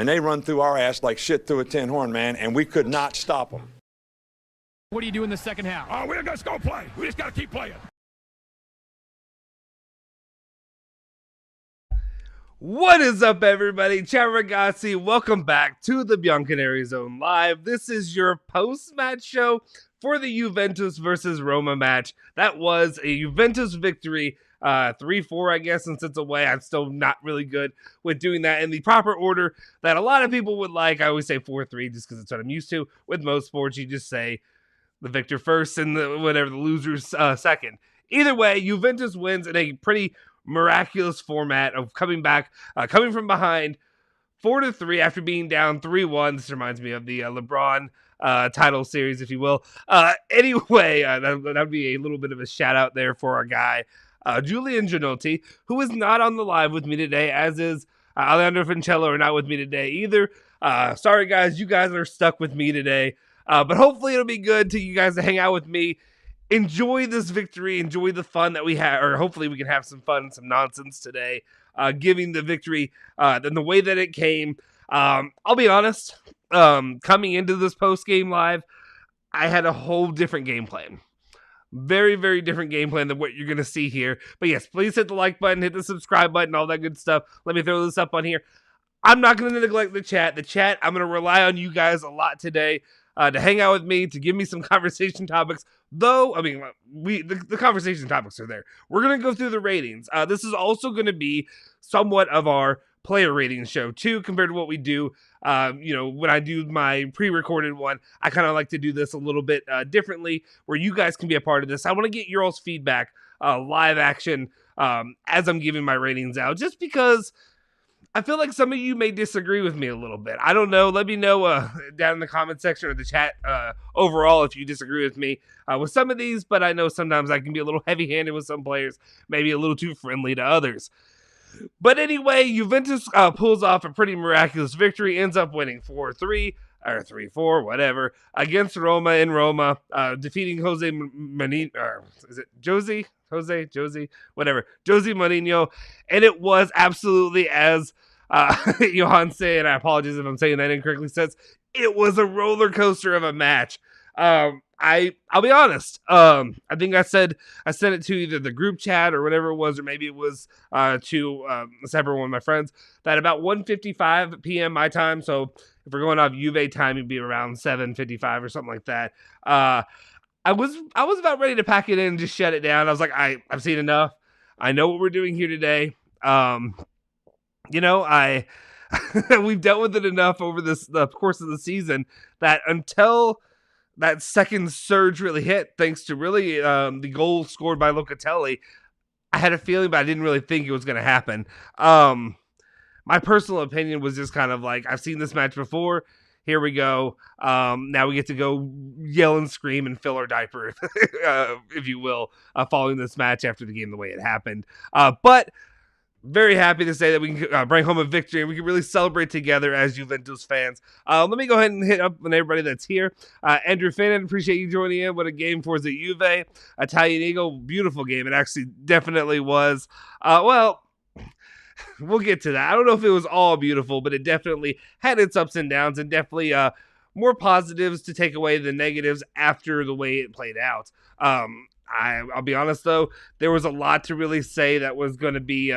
And they run through our ass like shit through a tin horn, man, and we could not stop them. What do you do in the second half? Oh, we're just going to play. We just got to keep playing. What is up, everybody? Ciao ragazzi. Welcome back to the Bianconeri Zone Live. This is your post-match show for the Juventus versus Roma match. That was a Juventus victory, 3-4, I guess, since it's away. I'm still not really good with doing that in the proper order that a lot of people would like. I always say 4-3 just because it's what I'm used to. With most sports, you just say the victor first and the losers second. Either way, Juventus wins in a pretty miraculous format of coming back, coming from behind 4-3 after being down 3-1. This reminds me of the LeBron title series, if you will. Anyway, that would be a little bit of a shout out there for our guy, Julian Gianotti, who is not on the live with me today, as is Alejandro Fincello are not with me today either. Sorry, guys, you guys are stuck with me today. But hopefully it'll be good to you guys to hang out with me. Enjoy this victory. Enjoy the fun that we have, or hopefully we can have some fun and some nonsense today, giving the victory in the way that it came. I'll be honest, coming into this post-game live, I had a whole different game plan. Very, very different game plan than what you're going to see here. But yes, please hit the like button, hit the subscribe button, all that good stuff. Let me throw this up on here. I'm not going to neglect the chat. The chat, I'm going to rely on you guys a lot today. To hang out with me, to give me some conversation topics. Though, I mean, the conversation topics are there. We're going to go through the ratings. This is also going to be somewhat of our player ratings show, too, compared to what we do. When I do my pre-recorded one, I kind of like to do this a little bit differently, where you guys can be a part of this. I want to get your all's feedback, live action, as I'm giving my ratings out, just because I feel like some of you may disagree with me a little bit. I don't know. Let me know down in the comment section or the chat overall if you disagree with me with some of these, but I know sometimes I can be a little heavy-handed with some players, maybe a little too friendly to others. But anyway, Juventus pulls off a pretty miraculous victory, ends up winning 4-3, or 3-4, whatever, against Roma in Roma, defeating Jose Mourinho, Josie Mourinho, and it was absolutely, as Johan said, and I apologize if I'm saying that incorrectly, says, it was a roller coaster of a match. I'll be honest. I think I sent it to either the group chat or whatever it was, or maybe it was to a separate one of my friends, that about 1:55 p.m. my time, so if we're going off Juve time, it'd be around 7:55 or something like that. I was about ready to pack it in and just shut it down. I was like, I've seen enough. I know what we're doing here today. We've dealt with it enough over the course of the season that until that second surge really hit, thanks to really the goal scored by Locatelli, I had a feeling, but I didn't really think it was going to happen. My personal opinion was just kind of like, I've seen this match before. Here we go. Now we get to go yell and scream and fill our diaper, if you will, following this match after the game the way it happened. But very happy to say that we can bring home a victory and we can really celebrate together as Juventus fans. Let me go ahead and hit up on everybody that's here. Andrew Finnan, appreciate you joining in. What a game for us at Juve. Italian Eagle, beautiful game. It actually definitely was. We'll get to that. I don't know if it was all beautiful, but it definitely had its ups and downs, and definitely more positives to take away than negatives after the way it played out. I'll be honest, though, there was a lot to really say that was going to be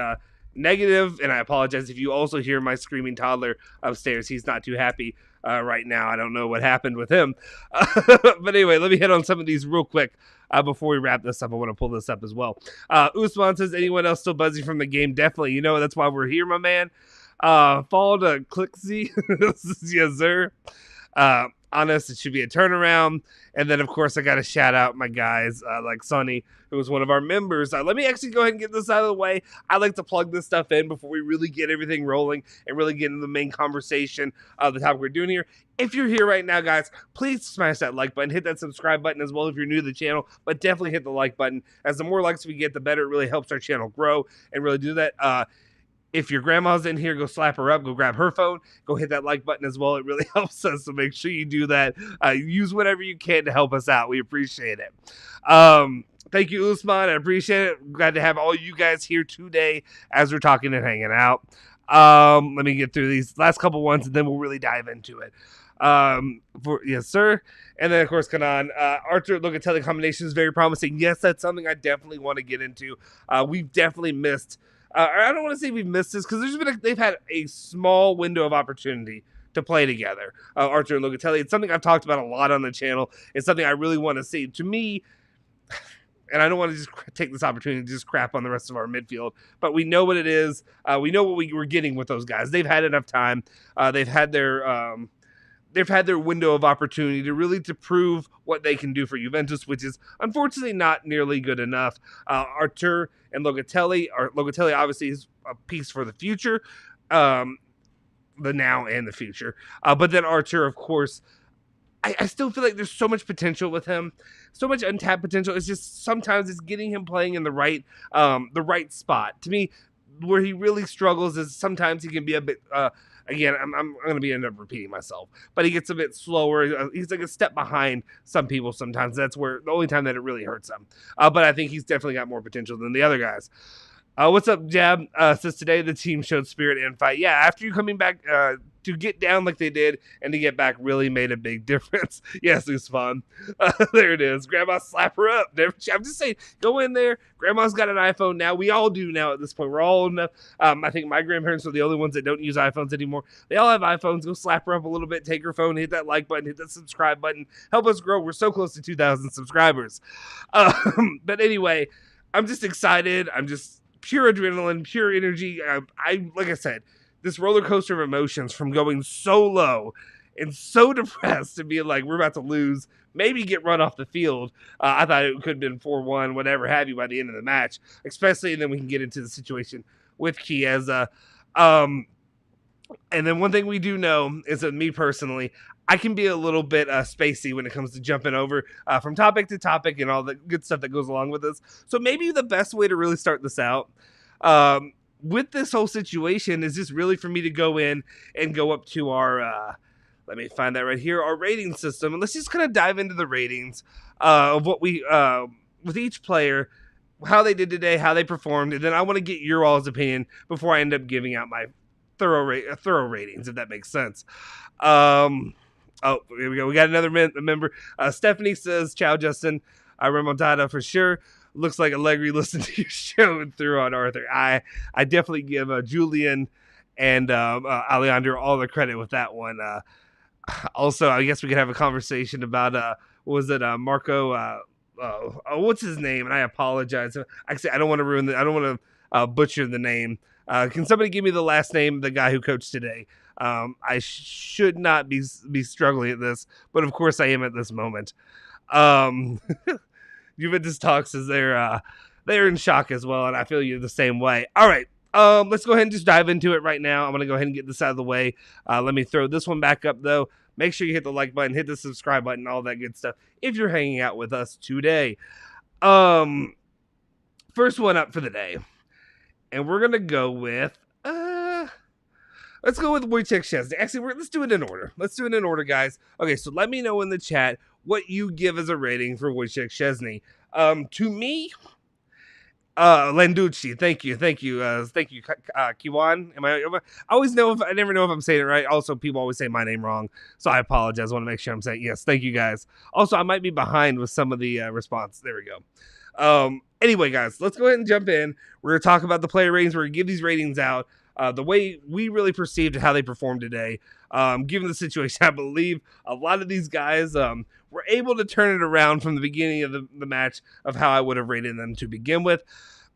negative, and I apologize if you also hear my screaming toddler upstairs. He's not too happy right now. I don't know what happened with him. But anyway, let me hit on some of these real quick before we wrap this up. I want to pull this up as well. Usman says, anyone else still buzzing from the game? Definitely. You know, that's why we're here, my man. Follow to Clicksy. Yes, sir. Honest, it should be a turnaround. And then, of course, I got to shout out my guys like Sonny, who was one of our members. Let me actually go ahead and get this out of the way. I like to plug this stuff in before we really get everything rolling and really get into the main conversation of the topic we're doing here. If you're here right now, guys, please smash that like button. Hit that subscribe button as well if you're new to the channel. But definitely hit the like button. As the more likes we get, the better it really helps our channel grow and really do that. If your grandma's in here, go slap her up, go grab her phone, go hit that like button as well. It really helps us, so make sure you do that. Use whatever you can to help us out. We appreciate it. Thank you, Usman. I appreciate it. Glad to have all you guys here today as we're talking and hanging out. Let me get through these last couple ones, and then we'll really dive into it. Yes, sir. And then, of course, Kanan, Arthur Locatelli combination is very promising. Yes, that's something I definitely want to get into. We've definitely missed. I don't want to say we've missed this because they've had a small window of opportunity to play together. Arthur and Locatelli. It's something I've talked about a lot on the channel. It's something I really want to see. To me, and I don't want to just take this opportunity to just crap on the rest of our midfield, but we know what it is. We know what we were getting with those guys. They've had enough time. They've had their window of opportunity to prove what they can do for Juventus, which is unfortunately not nearly good enough. Artur and Locatelli obviously is a piece for the future, the now and the future. But then Artur, of course, I still feel like there's so much potential with him, so much untapped potential. It's just sometimes it's getting him playing in the right spot. To me, where he really struggles is sometimes he can be a bit. Again, I'm going to end up repeating myself, but he gets a bit slower. He's like a step behind some people sometimes. That's where the only time that it really hurts him. But I think he's definitely got more potential than the other guys. What's up, Jab? Says today the team showed spirit and fight. Yeah, after you coming back to get down like they did and to get back really made a big difference. Yes, it was fun. There it is. Grandma, slap her up. I'm just saying, go in there. Grandma's got an iPhone now. We all do now at this point. We're all old enough. I think my grandparents are the only ones that don't use iPhones anymore. They all have iPhones. Go slap her up a little bit. Take her phone. Hit that like button. Hit that subscribe button. Help us grow. We're so close to 2,000 subscribers. But anyway, I'm just excited. I'm just pure adrenaline, pure energy. I like I said, this roller coaster of emotions from going so low and so depressed to being like, we're about to lose, maybe get run off the field. I thought it could have been 4-1, whatever have you by the end of the match, especially, and then we can get into the situation with Chiesa. And then one thing we do know is that me personally, I can be a little bit spacey when it comes to jumping over from topic to topic and all the good stuff that goes along with this. So maybe the best way to really start this out with this whole situation is just really for me to go in and go up to our, let me find that right here, our rating system. And let's just kind of dive into the ratings of what we, with each player, how they did today, how they performed. And then I want to get your all's opinion before I end up giving out my thorough ratings, if that makes sense. Oh, here we go. We got another member. Stephanie says, ciao, Justin. Remontada for sure. Looks like Allegri listened to your show and threw on Arthur. I definitely give Julian and Alejandro all the credit with that one. Also, I guess we could have a conversation about, what was it, Marco, what's his name? And I apologize. Actually, I don't want to butcher the name. Can somebody give me the last name of the guy who coached today? I should not be struggling at this, but of course I am at this moment. Juventus talks as they're in shock as well, and I feel you the same way. All right, let's go ahead and just dive into it right now. I'm going to go ahead and get this out of the way. Let me throw this one back up, though. Make sure you hit the like button, hit the subscribe button, all that good stuff if you're hanging out with us today. First one up for the day. And we're going to go with, let's go with Moise Kean. Actually, let's do it in order. Let's do it in order, guys. Okay, so let me know in the chat what you give as a rating for Moise Kean. To me, Landucci, thank you, Kiwan. I never know if I'm saying it right. Also, people always say my name wrong, so I apologize. I want to make sure I'm saying yes. Thank you, guys. Also, I might be behind with some of the response. There we go. Anyway, guys, let's go ahead and jump in. We're going to talk about the player ratings. We're going to give these ratings out the way we really perceived how they performed today. Given the situation, I believe a lot of these guys were able to turn it around from the beginning of the match of how I would have rated them to begin with.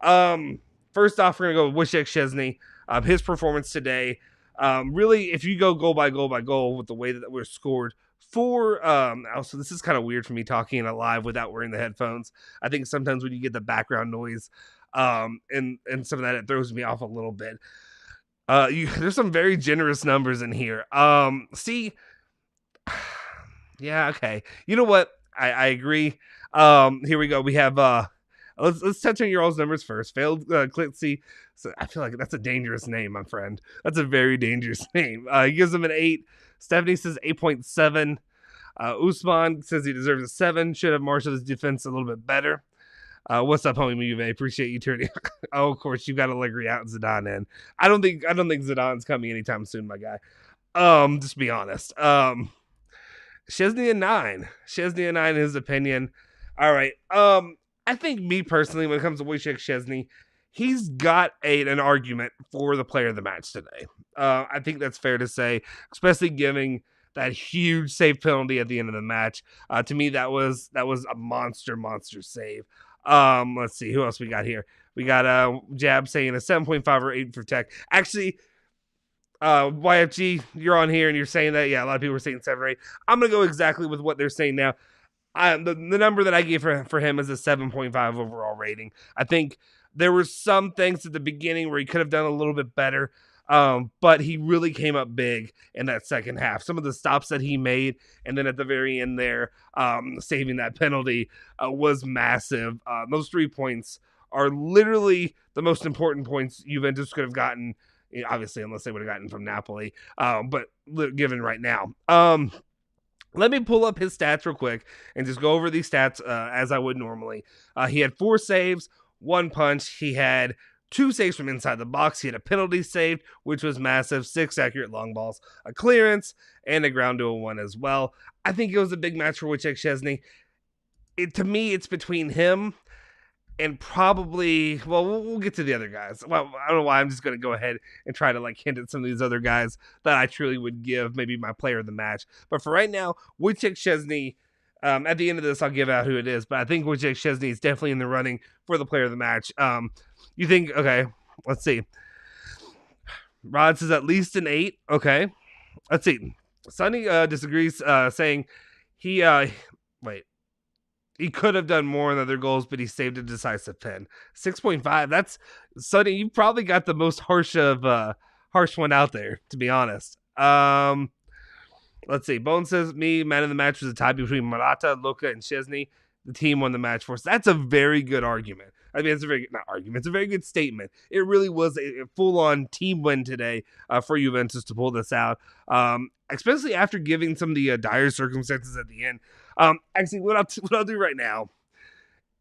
First off, we're going to go with Moise Kean. His performance today, really, if you go goal by goal with the way that we're scored, also this is kind of weird for me talking live without wearing the headphones. I think sometimes when you get the background noise and some of that, it throws me off a little bit. There's some very generous numbers in here. See, yeah, okay. You know what? I agree. Here we go. We have let's touch on your all's numbers first. Failed Klitzy. So I feel like that's a dangerous name, my friend. That's a very dangerous name. He gives him an 8. Stephanie says 8.7. Usman says he deserves a 7. Should have marshaled his defense a little bit better. What's up, homie Juve? Appreciate you turning. Oh, of course, you got Allegri out and Zidane in. I don't think Zidane's coming anytime soon, my guy. Just be honest. Szczesny and 9. Szczesny and 9 in his opinion. All right. I think me personally, when it comes to Wojciech Szczesny, he's got an argument for the player of the match today. I think that's fair to say, especially giving that huge save penalty at the end of the match. To me, that was a monster save. Let's see who else we got here. We got Jab saying a 7.5 or 8 for tech. Actually, YFG, you're on here and you're saying that. Yeah, a lot of people are saying 7 or 8. I'm gonna go exactly with what they're saying now. The number that I gave for him is a 7.5 overall rating. I think there were some things at the beginning where he could have done a little bit better. But he really came up big in that second half. Some of the stops that he made, and then at the very end there, saving that penalty was massive. Those 3 points are literally the most important points Juventus could have gotten, obviously, unless they would have gotten from Napoli, but given right now. Let me pull up his stats real quick and just go over these stats as I would normally. He had 4 saves, 1 punch. He had 2 saves from inside the box. He had a penalty saved, which was massive, 6 accurate long balls, a clearance, and a ground duel 1 as well. I think it was a big match for Wojciech Szczesny. To me, it's between him and probably, well, we'll get to the other guys. Well, I don't know why I'm just going to go ahead and try to hint at some of these other guys that I truly would give maybe my player of the match. But for right now, Wojciech Szczesny, at the end of this, I'll give out who it is, but I think Wojciech Szczesny is definitely in the running for the player of the match. You think, okay, let's see. Rod says at least an 8. Okay. Let's see. Sonny disagrees, saying he could have done more in other goals, but he saved a decisive pen. 6.5. That's Sonny. You probably got the most harsh one out there, to be honest. Let's see. Bone says man of the match was a tie between Morata, Luka, and Szczesny. The team won the match for us. That's a very good argument. I mean, it's a very good, not argument. It's a very good statement. It really was a full-on team win today for Juventus to pull this out, especially after giving some of the dire circumstances at the end. Actually, what I'll do right now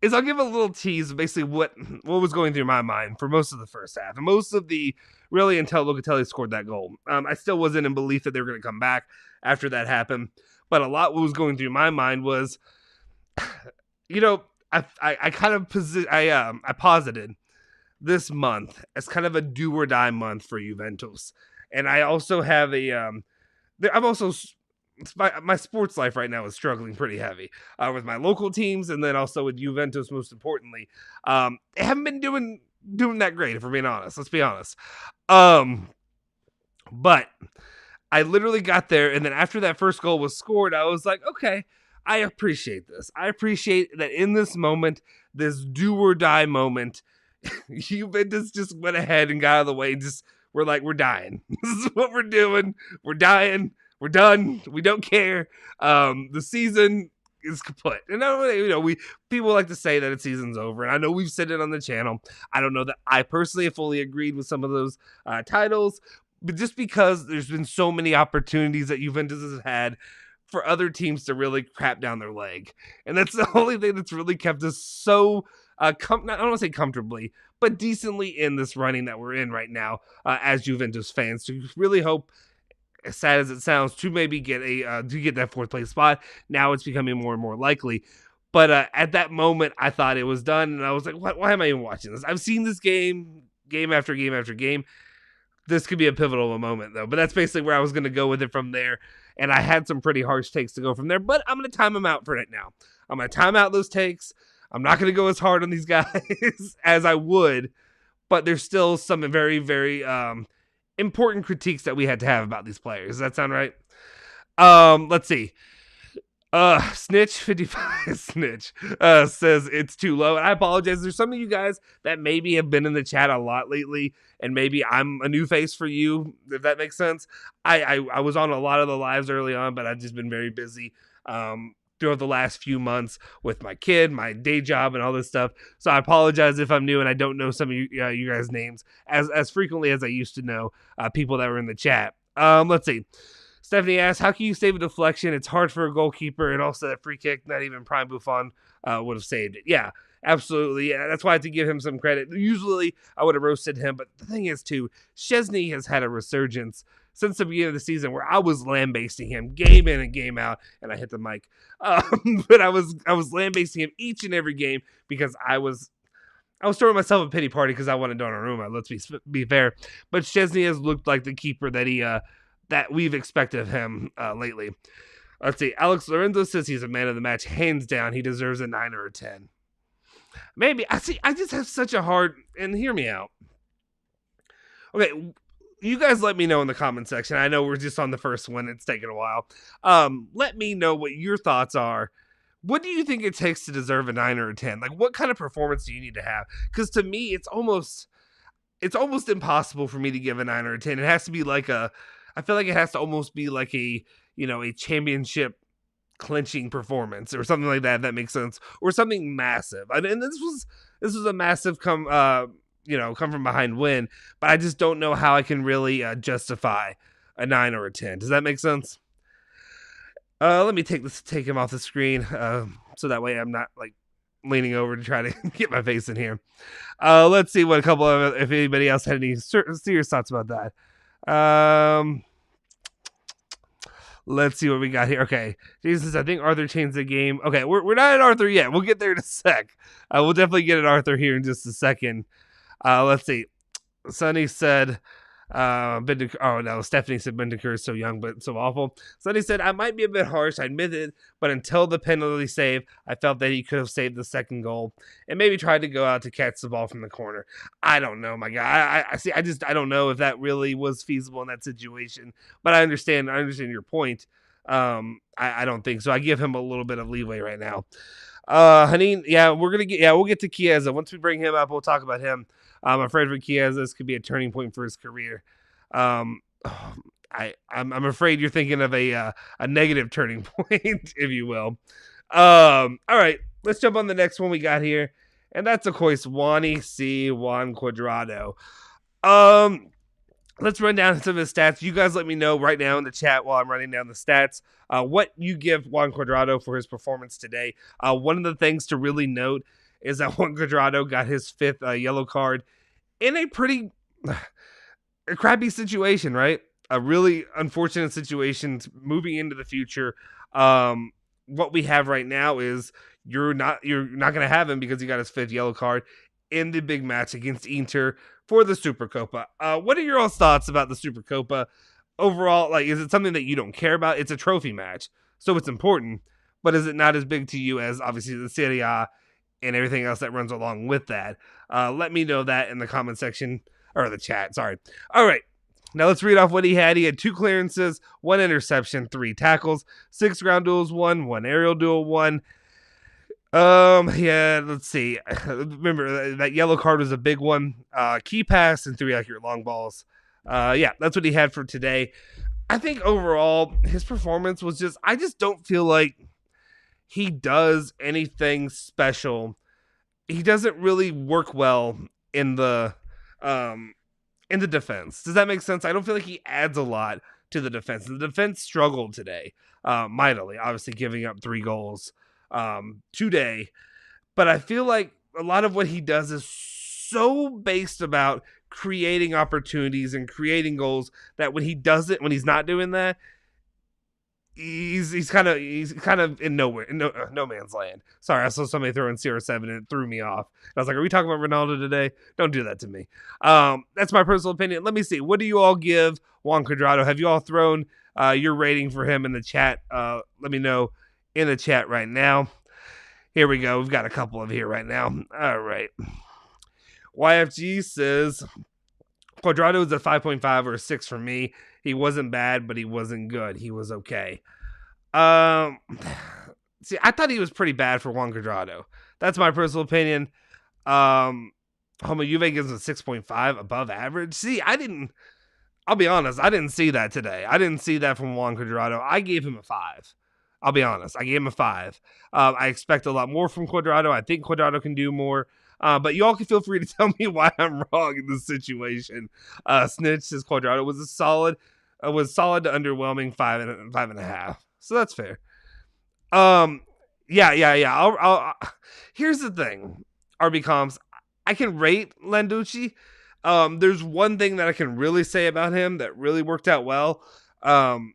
is I'll give a little tease of basically what was going through my mind for most of the first half, and most of the really until Locatelli scored that goal. I still wasn't in belief that they were going to come back after that happened, but a lot what was going through my mind was, I kind of I posited this month as kind of a do or die month for Juventus, and I also have my sports life right now is struggling pretty heavy with my local teams, and then also with Juventus most importantly. They haven't been doing that great, if we're being honest. Let's be honest. But I literally got there, and then after that first goal was scored, I was like, okay, I appreciate this. I appreciate that in this moment, this do or die moment, Juventus just went ahead and got out of the way. We're dying. This is what we're doing. We're dying. We're done. We don't care. The season is kaput. And people like to say that the season's over, and I know we've said it on the channel. I don't know that I personally have fully agreed with some of those titles, but just because there's been so many opportunities that Juventus has had for other teams to really crap down their leg. And that's the only thing that's really kept us so, I don't want to say comfortably, but decently in this running that we're in right now as Juventus fans. To really hope, as sad as it sounds, to maybe get that 4th place spot. Now it's becoming more and more likely. But at that moment, I thought it was done, and I was like, why am I even watching this? I've seen this game after game after game. This could be a pivotal moment, though. But that's basically where I was going to go with it from there. And I had some pretty harsh takes to go from there. But I'm going to time them out for it now. I'm going to time out those takes. I'm not going to go as hard on these guys as I would. But there's still some very, very important critiques that we had to have about these players. Does that sound right? Let's see. Snitch 55 Snitch says it's too low, and I apologize. There's some of you guys that maybe have been in the chat a lot lately, and maybe I'm a new face for you, if that makes sense. I was on a lot of the lives early on, but I've just been very busy throughout the last few months with my kid, my day job, and all this stuff. So I apologize if I'm new and I don't know some of you guys' names as frequently as I used to know people that were in the chat. Let's see. Stephanie asks, how can you save a deflection? It's hard for a goalkeeper, and also that free kick, not even Prime Buffon would have saved it. Yeah, absolutely. Yeah, that's why I have to give him some credit. Usually, I would have roasted him, but the thing is, too, Szczesny has had a resurgence since the beginning of the season where I was lambasting him game in and game out, and I hit the mic. But I was lambasting him each and every game because I was throwing myself a pity party because I wanted Donnarumma. Let's be fair. But Szczesny has looked like the keeper that we've expected of him lately. Let's see. Alex Lorenzo says he's a man of the match. Hands down, he deserves a 9 or a 10. Maybe. I just have such a hard... And hear me out. Okay, you guys let me know in the comment section. I know we're just on the first one. It's taken a while. Let me know what your thoughts are. What do you think it takes to deserve a 9 or a 10? Like, what kind of performance do you need to have? Because to me, it's almost impossible for me to give a 9 or a 10. It has to be like I feel like it has to almost be like a championship clinching performance or something like that, if that makes sense, or something massive. And this was a massive come from behind win, but I just don't know how I can really justify a 9 or a 10. Does that make sense? Let me take him off the screen, so that way I'm not like leaning over to try to get my face in here. Let's see what if anybody else had any serious thoughts about that. Let's see what we got here. Okay, Jesus, I think Arthur changed the game. Okay, we're not at Arthur yet. We'll get there in a sec. We'll definitely get at Arthur here in just a second. Let's see. Sonny said, Stephanie said Bentancur is so young but so awful. Sonny said, I might be a bit harsh, I admit it, but until the penalty save, I felt that he could have saved the second goal and maybe tried to go out to catch the ball from the corner. I don't know, my guy. I don't know if that really was feasible in that situation, but I understand your point. I don't think so. I give him a little bit of leeway right now. Haneen, we'll get to Chiesa. Once we bring him up, we'll talk about him. I'm afraid for Chiesa, this could be a turning point for his career. I'm afraid you're thinking of a negative turning point, if you will. All right, let's jump on the next one we got here, and that's of course Juan Cuadrado. Let's run down some of his stats. You guys let me know right now in the chat while I'm running down the stats what you give Juan Cuadrado for his performance today. One of the things to really note is that Juan Cuadrado got his 5th yellow card in a pretty crappy situation, right? A really unfortunate situation moving into the future. What we have right now is you're not going to have him because he got his 5th yellow card in the big match against Inter for the Supercopa. What are your all thoughts about the Supercopa overall? Like, is it something that you don't care about? It's a trophy match, so it's important, but is it not as big to you as obviously the Serie A and everything else that runs along with that? Let me know that in the comment section, or the chat, sorry. All right, now let's read off what he had. He had 2 clearances, 1 interception, 3 tackles, 6 ground duels, 1 aerial duel, 1. Let's see. Remember, that yellow card was a big one. Key pass and 3 accurate long balls. That's what he had for today. I think overall, his performance was I just don't feel like he does anything special. He doesn't really work well in the defense. Does that make sense? I don't feel like he adds a lot to the defense. The defense struggled today, mightily, obviously giving up 3 goals today. But I feel like a lot of what he does is so based about creating opportunities and creating goals that when he's not doing that, he's kind of in no man's land. Sorry, I saw somebody throw in CR7 and it threw me off. I was like, are we talking about Ronaldo today? Don't do that to me. That's my personal opinion. Let me see. What do you all give Juan Cuadrado? Have you all thrown your rating for him in the chat? Let me know in the chat right now. Here we go. We've got a couple of here right now. All right. YFG says Cuadrado is a 5.5 or a 6 for me. He wasn't bad, but he wasn't good. He was okay. See, I thought he was pretty bad for Juan Cuadrado. That's my personal opinion. Homo Juve gives him a 6.5 above average. See, I'll be honest, I didn't see that today. I didn't see that from Juan Cuadrado. I gave him a 5. I'll be honest. I gave him a 5. I expect a lot more from Cuadrado. I think Cuadrado can do more. But you all can feel free to tell me why I'm wrong in this situation. Snitch says Cuadrado was a solid was solid to underwhelming 5.5. So that's fair. Yeah. I'll here's the thing, RB Comps. I can rate Landucci. There's one thing that I can really say about him that really worked out well. And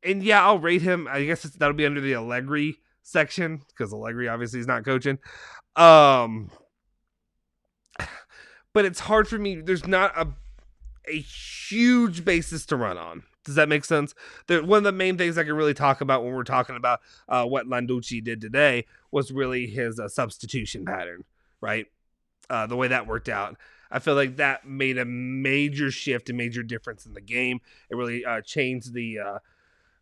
yeah, I'll rate him. I guess that'll be under the Allegri section because Allegri obviously is not coaching. But it's hard for me. There's not a huge basis to run on. Does that make sense? One of the main things I can really talk about when we're talking about what Landucci did today was really his substitution pattern, right? The way that worked out. I feel like that made a major shift, a major difference in the game. It really changed the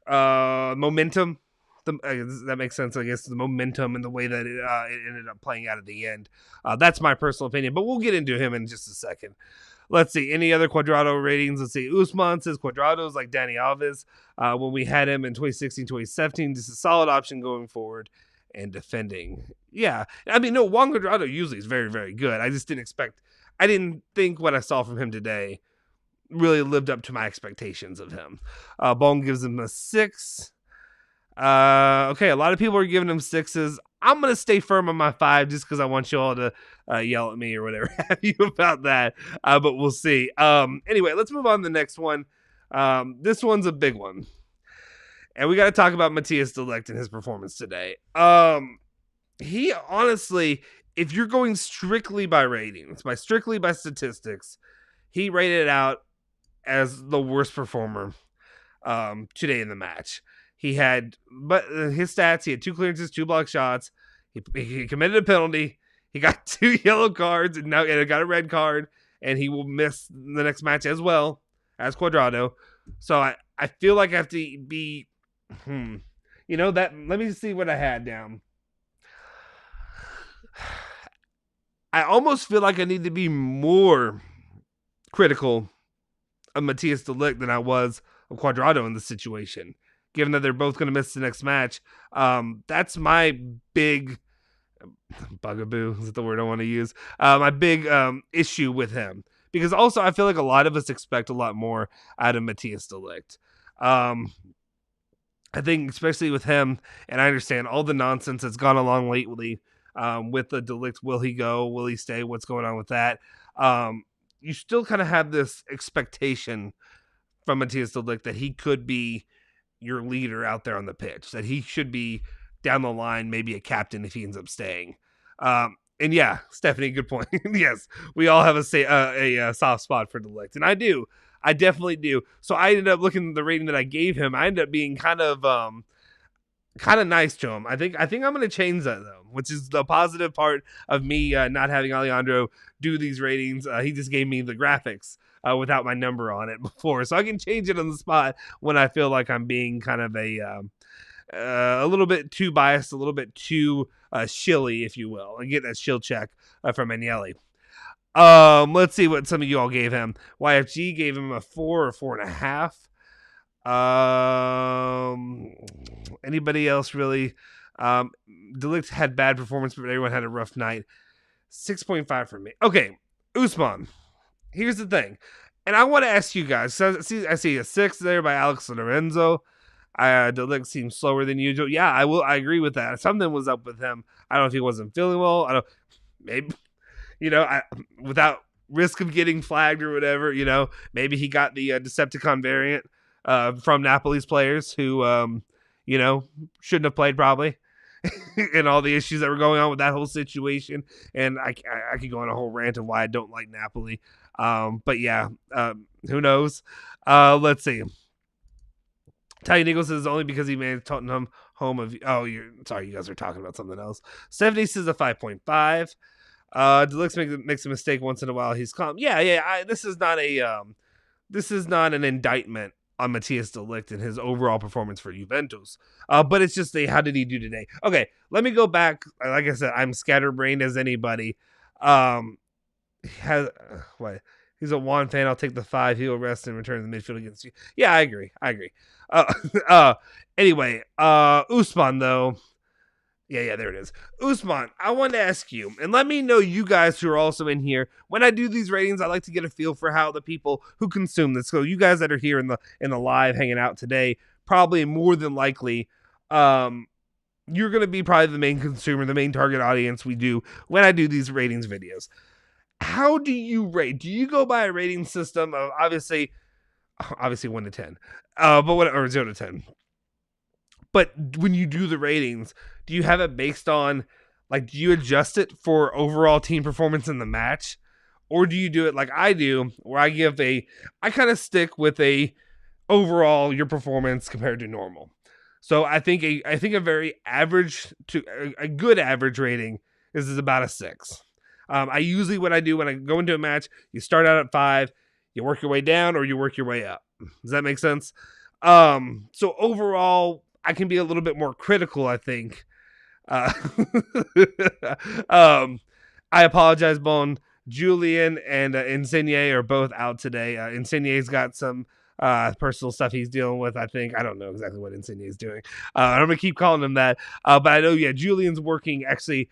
momentum. That makes sense, I guess, the momentum and the way that it ended up playing out at the end. That's my personal opinion, but we'll get into him in just a second. Let's see. Any other Cuadrado ratings? Let's see. Usman says Cuadrado's like Dani Alves when we had him in 2016, 2017. Just a solid option going forward and defending. Yeah. I mean, no, Juan Cuadrado usually is very, very good. I just I didn't think what I saw from him today really lived up to my expectations of him. Bone gives him a 6. Okay, a lot of people are giving him 6s. I'm going to stay firm on my 5 just because I want you all to yell at me or whatever have you about that. But we'll see. Anyway, let's move on to the next one. This one's a big one. And we got to talk about Matthias de Ligt and his performance today. He honestly, if you're going strictly by ratings, strictly by statistics, he rated out as the worst performer today in the match. He had, but his stats, he had 2 clearances, 2 block shots. He committed a penalty. He got 2 yellow cards and now got a red card, and he will miss the next match as well as Cuadrado. So I feel like I have to be, that. Let me see what I had down. I almost feel like I need to be more critical of Matthias de Ligt than I was of Cuadrado in this situation, given that they're both going to miss the next match. That's my big bugaboo, is the word I want to use. My big issue with him. Because also I feel like a lot of us expect a lot more out of Matthias de Ligt. I think especially with him, and I understand all the nonsense that's gone along lately with the de Ligt. Will he go? Will he stay? What's going on with that? You still kind of have this expectation from Matthias de Ligt that he could be your leader out there on the pitch, that he should be down the line, maybe a captain if he ends up staying. And yeah, Stephanie, good point. Yes, we all have a soft spot for de Ligt, and I do. I definitely do. So I ended up looking at the rating that I gave him. I ended up being kind of nice to him. I think I'm going to change that though, which is the positive part of me not having Alejandro do these ratings. He just gave me the graphics without my number on it before, so I can change it on the spot when I feel like I'm being kind of a little bit too biased, a little bit too shilly, if you will, and get that shill check from Agnelli. Let's see what some of you all gave him. YFG gave him a 4 or 4.5. Anybody else really? De Ligt had bad performance, but everyone had a rough night. 6.5 for me. Okay, Usman. Here's the thing, and I want to ask you guys. So, I see a 6 there by Alex Lorenzo. De Ligt seems slower than usual. Yeah, I agree with that. Something was up with him. I don't know if he wasn't feeling well. Maybe, without risk of getting flagged or whatever, maybe he got the Decepticon variant from Napoli's players who, shouldn't have played probably. And all the issues that were going on with that whole situation. And I could go on a whole rant of why I don't like Napoli. But yeah, who knows? Let's see. Italian Eagle says only because he made Tottenham home of. Oh, you guys are talking about something else. Stephanie says a 5.5. De Ligt makes a mistake once in a while. He's calm. Yeah. This is not an indictment on Matthias de Ligt and his overall performance for Juventus. But it's just how did he do today? Okay, let me go back. Like I said, I'm scatterbrained as anybody. He's a Juan fan. I'll take the 5. He'll rest and return to the midfield against you. Yeah, I agree. Anyway, Usman though, Yeah, there it is. Usman, I want to ask you, and let me know you guys who are also in here. When I do these ratings, I like to get a feel for how the people who consume this. So you guys that are here in the live hanging out today, probably more than likely, you're going to be probably the main consumer, the main target audience we do when I do these ratings videos. How do you rate? Do you go by a rating system of obviously 1 to 10, or 0 to 10? But when you do the ratings, do you have it based on, like, do you adjust it for overall team performance in the match? Or do you do it like I do, where I kind of stick with a overall your performance compared to normal. So I think a very average to a good average rating is about a 6. I usually, what I do when I go into a match, you start out at 5, you work your way down, or you work your way up. Does that make sense? So overall, I can be a little bit more critical, I think. I apologize, Bon. Julian and Insigne are both out today. Insigne's got some personal stuff he's dealing with, I think. I don't know exactly what Insigne is doing. I'm going to keep calling him that. But I know, Julian's working actually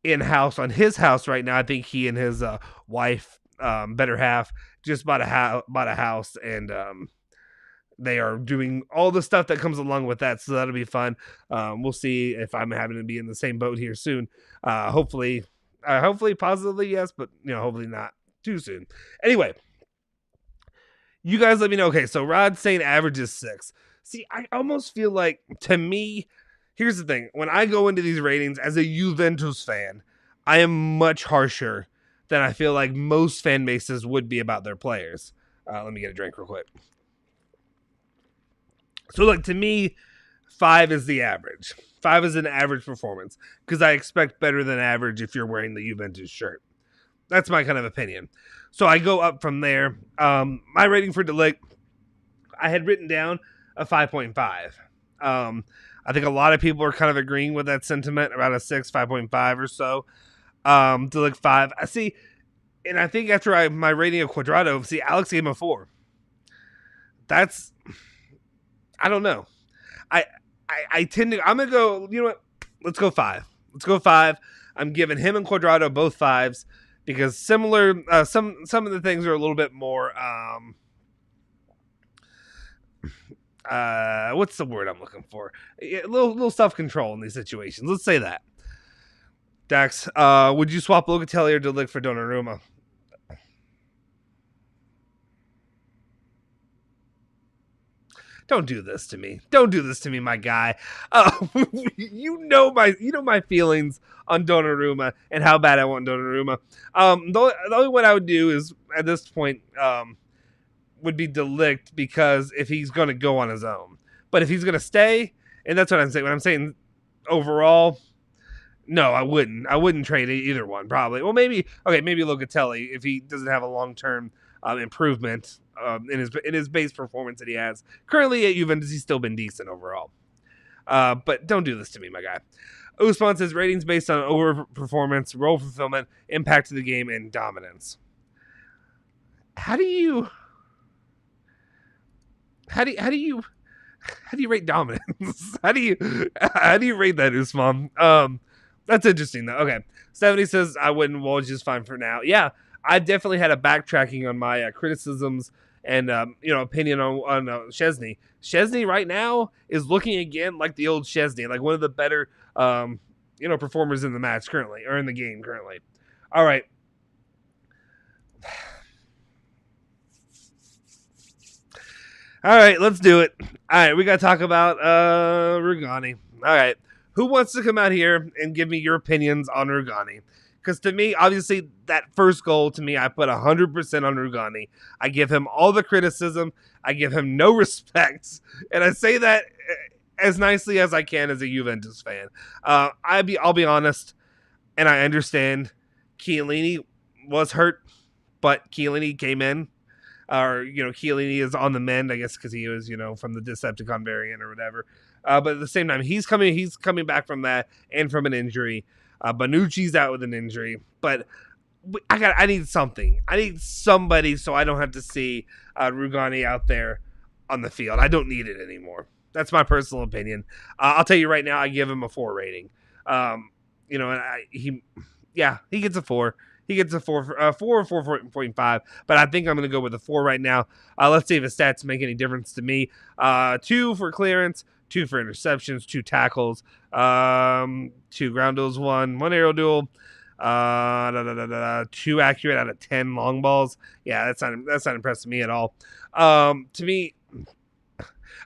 in-house on his house right now. I think he and his wife, better half, just bought a house, and they are doing all the stuff that comes along with that, so that'll be fun. We'll see if I'm having to be in the same boat here soon. Hopefully, positively, yes, but hopefully not too soon. Anyway, you guys let me know. Okay, so Rod's saying average is 6. See, I almost feel like, to me, here's the thing. When I go into these ratings as a Juventus fan, I am much harsher than I feel like most fan bases would be about their players. Let me get a drink real quick. So, like, to me, 5 is the average. 5 is an average performance, because I expect better than average if you're wearing the Juventus shirt. That's my kind of opinion. So I go up from there. My rating for De Ligt, I had written down a 5.5. I think a lot of people are kind of agreeing with that sentiment, about a 6, 5.5 or so. De Ligt 5. I see, and I think after my rating of Cuadrado, see, Alex gave him a 4. That's... I don't know. I tend to... I'm going to go... You know what? Let's go 5. Let's go 5. I'm giving him and Cuadrado both 5s because similar... some of the things are a little bit more... what's the word I'm looking for? A little self-control in these situations. Let's say that. Dax, would you swap Locatelli or De Ligt for Donnarumma? Don't do this to me. Don't do this to me, my guy. You know my feelings on Donnarumma and how bad I want Donnarumma. The only one I would do is, at this point, would be De Ligt, because if he's going to go on his own. But if he's going to stay, and that's what I'm saying. When I'm saying overall, no, I wouldn't. I wouldn't trade either one, probably. Well, maybe Locatelli, if he doesn't have a long-term improvement in his base performance that he has. Currently at Juventus, he's still been decent overall. But don't do this to me, my guy. Usman says ratings based on overperformance, role fulfillment, impact to the game, and dominance. How do you rate dominance? How do you rate that, Usman? That's interesting though. Okay. 70 says I wouldn't. Well, just fine for now. Yeah, I definitely had a backtracking on my criticisms and opinion on Szczesny. Szczesny right now is looking again like the old Szczesny, like one of the better performers in the match currently, or in the game currently. All right. All right, let's do it. All right, we got to talk about Rugani. All right. Who wants to come out here and give me your opinions on Rugani? Because to me, obviously, that first goal, to me, I put 100% on Rugani. I give him all the criticism. I give him no respect. And I say that as nicely as I can as a Juventus fan. I'll be honest, and I understand Chiellini was hurt, but Chiellini came in. Or, Chiellini is on the mend, I guess, because he was, from the Decepticon variant or whatever. But at the same time, he's coming back from that and from an injury. Bonucci's out with an injury. But I need something. I need somebody so I don't have to see Rugani out there on the field. I don't need it anymore. That's my personal opinion. I'll tell you right now, I give him a 4 rating. You know, and he gets a 4. He gets a 4 or 4.5, but I think I'm going to go with a 4 right now. Let's see if his stats make any difference to me. 2 for clearance, 2 for interceptions, 2 tackles, 2 ground duels, 1 aerial duel, 2 accurate out of 10 long balls. Yeah, that's not impressing me at all. To me,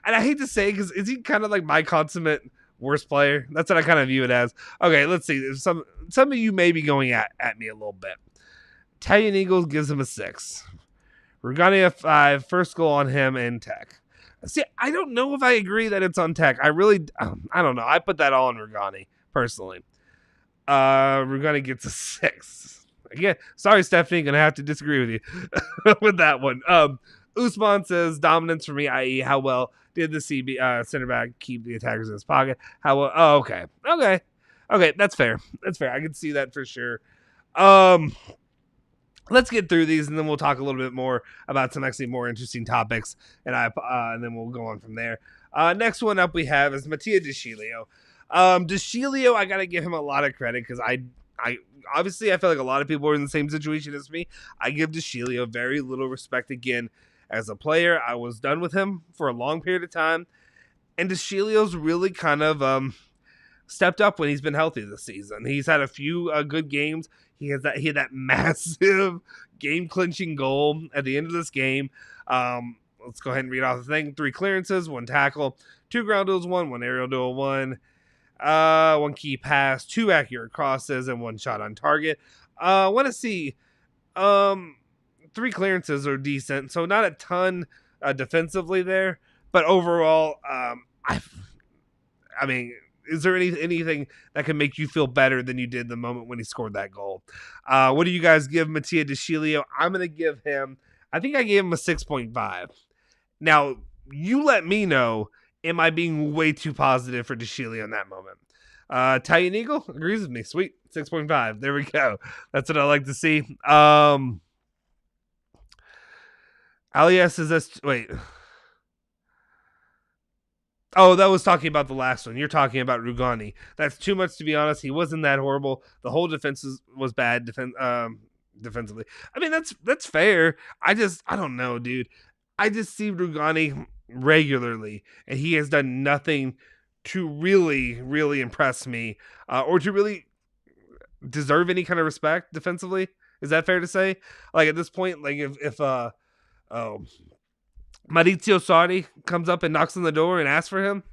and I hate to say, because is he kind of like my consummate worst player? That's what I kind of view it as. Okay, let's see. Some of you may be going at me a little bit. Italian Eagles gives him a 6. Rugani a 5. First goal on him and Tech. See, I don't know if I agree that it's on Tech. I don't know. I put that all on Rugani, personally. Rugani gets a 6. Again, sorry, Stephanie, gonna have to disagree with you with that one. Usman says dominance for me, i.e., how well did the CB center back keep the attackers in his pocket? How well? Oh, okay. That's fair. I can see that for sure. Let's get through these, and then we'll talk a little bit more about some actually more interesting topics, and then we'll go on from there. Next one up we have is Mattia De Sciglio. De Sciglio, I gotta give him a lot of credit because I obviously I feel like a lot of people are in the same situation as me. I give De Sciglio very little respect again as a player. I was done with him for a long period of time, and De Sciglio's really kind of stepped up when he's been healthy this season. He's had a few good games. He had that massive game-clinching goal at the end of this game. Let's go ahead and read off the thing. 3 clearances, 1 tackle, 2 ground duels, 1 aerial duel, 1 key pass, 2 accurate crosses, and 1 shot on target. I want to see 3 clearances are decent, so not a ton defensively there, but overall, I mean, is there anything that can make you feel better than you did the moment when he scored that goal? What do you guys give Mattia De Sciglio? I'm going to give him, I think I gave him a 6.5. Now, you let me know, am I being way too positive for De Sciglio in that moment? Italian Eagle agrees with me. Sweet. 6.5. There we go. That's what I like to see. Alias is this. Wait. Oh, that was talking about the last one. You're talking about Rugani. That's too much, to be honest. He wasn't that horrible. The whole defense was bad defensively. I mean, that's fair. I don't know, dude. I just see Rugani regularly, and he has done nothing to really, really impress me or to really deserve any kind of respect defensively. Is that fair to say? Like, at this point, like, if Maurizio Sarri comes up and knocks on the door and asks for him,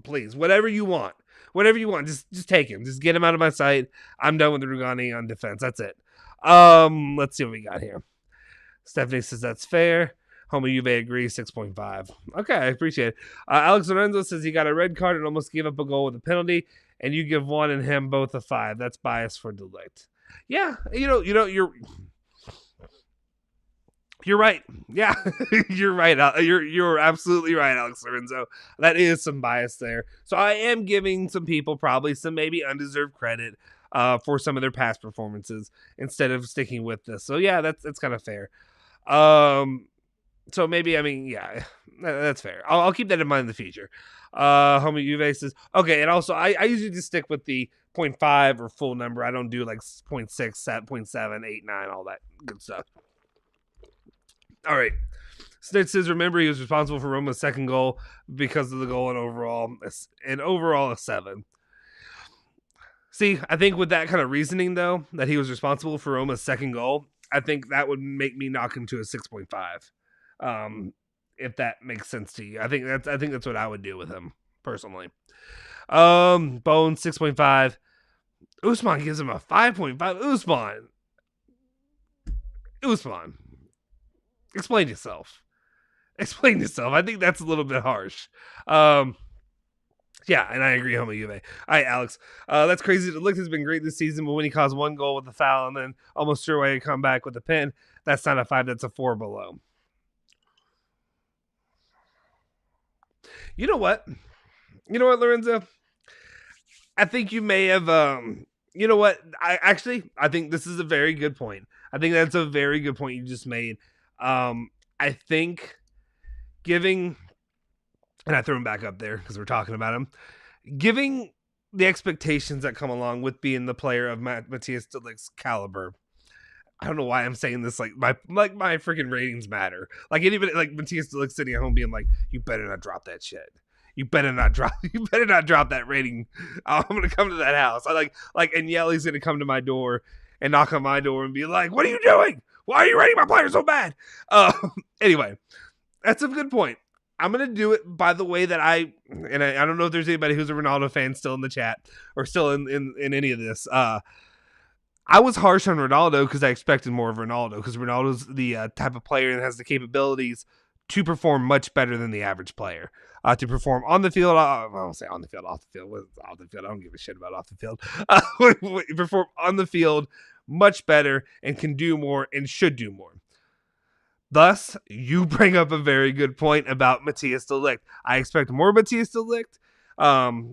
please, whatever you want, just take him. Just get him out of my sight. I'm done with Rugani on defense. That's it. Let's see what we got here. Stephanie says that's fair. Homo Juve agrees, 6.5. Okay, I appreciate it. Alex Lorenzo says he got a red card and almost gave up a goal with a penalty, and you give 1 and him both a 5. That's bias for Ligt. Yeah, you're right. Yeah, you're right. You're absolutely right, Alex Lorenzo. That is some bias there. So I am giving some people probably some maybe undeserved credit for some of their past performances instead of sticking with this. So yeah, that's kind of fair. So maybe, I mean, yeah, that's fair. I'll keep that in mind in the future. Homo Juve says, okay, and also I usually just stick with the 0.5 or full number. I don't do like 0.6, 0.7, 8, 9, all that good stuff. All right. Snitch says, remember, he was responsible for Roma's second goal because of the goal and overall a 7. See, I think with that kind of reasoning, though, that he was responsible for Roma's second goal, I think that would make me knock him to a 6.5. If that makes sense to you. I think that's what I would do with him, personally. Bones, 6.5. Usman gives him a 5.5. Usman. Explain yourself. I think that's a little bit harsh. Yeah, and I agree, Homo Juve. All right, Alex. That's crazy. The Ligt has been great this season, but when he caused 1 goal with a foul and then almost threw away a comeback with a pin, that's not a 5, that's a 4 below. You know what, Lorenzo? I think you may have, you know what? I think this is a very good point. I think that's a very good point you just made. I think giving, and I threw him back up there because we're talking about him, giving the expectations that come along with being the player of Matthias de Ligt's caliber. I don't know why I'm saying this. Like my freaking ratings matter. Like anybody, like Matthias de Ligt sitting at home being like, "You better not drop that shit. You better not drop that rating. I'm gonna come to that house." And Yelly's gonna come to my door and knock on my door and be like, "What are you doing? Why are you rating my player so bad?" Anyway, that's a good point. I'm going to do it by the way that I don't know if there's anybody who's a Ronaldo fan still in the chat or still in any of this. I was harsh on Ronaldo because I expected more of Ronaldo, because Ronaldo's the type of player that has the capabilities to perform much better than the average player. To perform on the field, I won't say on the field, off the field. Off the field, I don't give a shit about off the field. Perform on the field much better and can do more and should do more. Thus, you bring up a very good point about Matthias de Ligt. I expect more Matthias de Ligt,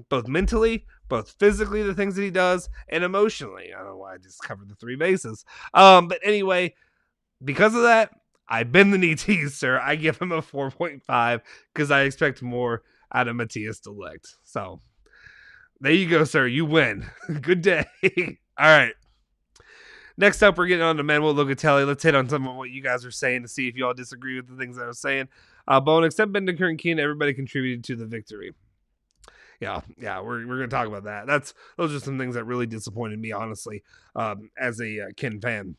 both mentally, both physically, the things that he does, and emotionally. I don't know why I just covered the three bases. But anyway, because of that, I bend the knee to you, sir. I give him a 4.5 because I expect more out of Matthias de Ligt. So, there you go, sir. You win. Good day. All right. Next up, we're getting on to Manuel Locatelli. Let's hit on some of what you guys are saying to see if you all disagree with the things I was saying. Bone, except Bentancur and Kean, everybody contributed to the victory. Yeah, we're going to talk about that. Those are some things that really disappointed me, honestly, as a Ken fan.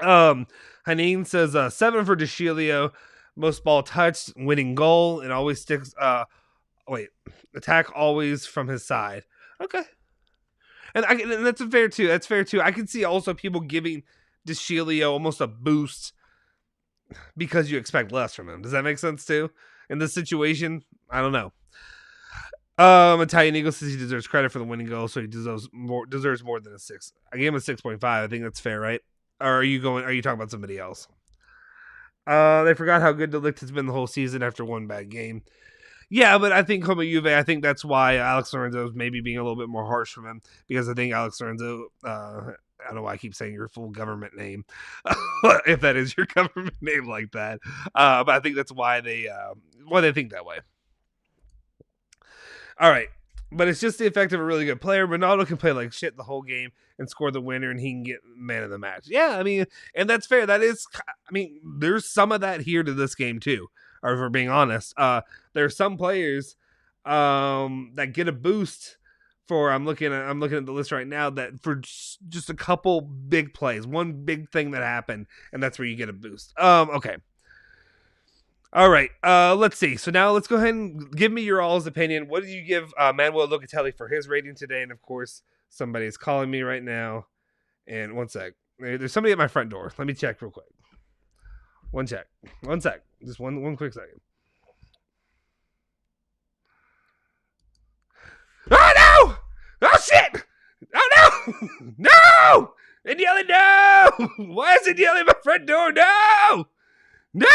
Haneen says 7 for De Sciglio, most ball touched, winning goal, and always sticks. Attack always from his side. Okay. And that's fair too. That's fair too. I can see also people giving De Sciglio almost a boost because you expect less from him. Does that make sense too? In this situation, I don't know. Italian Eagle says he deserves credit for the winning goal, so he deserves more than a 6. I gave him a 6.5. I think that's fair, right? Or are you talking about somebody else? They forgot how good De Ligt has been the whole season after one bad game. Yeah, but I think Como Juve, I think that's why Alex Lorenzo is maybe being a little bit more harsh from him, because I think Alex Lorenzo, I don't know why I keep saying your full government name, if that is your government name like that, but I think that's why they think that way. All right, but it's just the effect of a really good player. Ronaldo can play like shit the whole game and score the winner, and he can get man of the match. Yeah, I mean, and that's fair. That is, I mean, there's some of that here to this game too. Or if we're being honest, there are some players that get a boost for. I'm looking at the list right now, that for just a couple big plays, one big thing that happened, and that's where you get a boost. Okay. All right. Let's see. So now let's go ahead and give me your all's opinion. What did you give Manuel Locatelli for his rating today? And of course, somebody is calling me right now. And one sec. There's somebody at my front door. Let me check real quick. One sec. Just one quick second. Oh no! Oh shit! Oh no! No! And yelling no! Why is it yelling at my front door? No! No!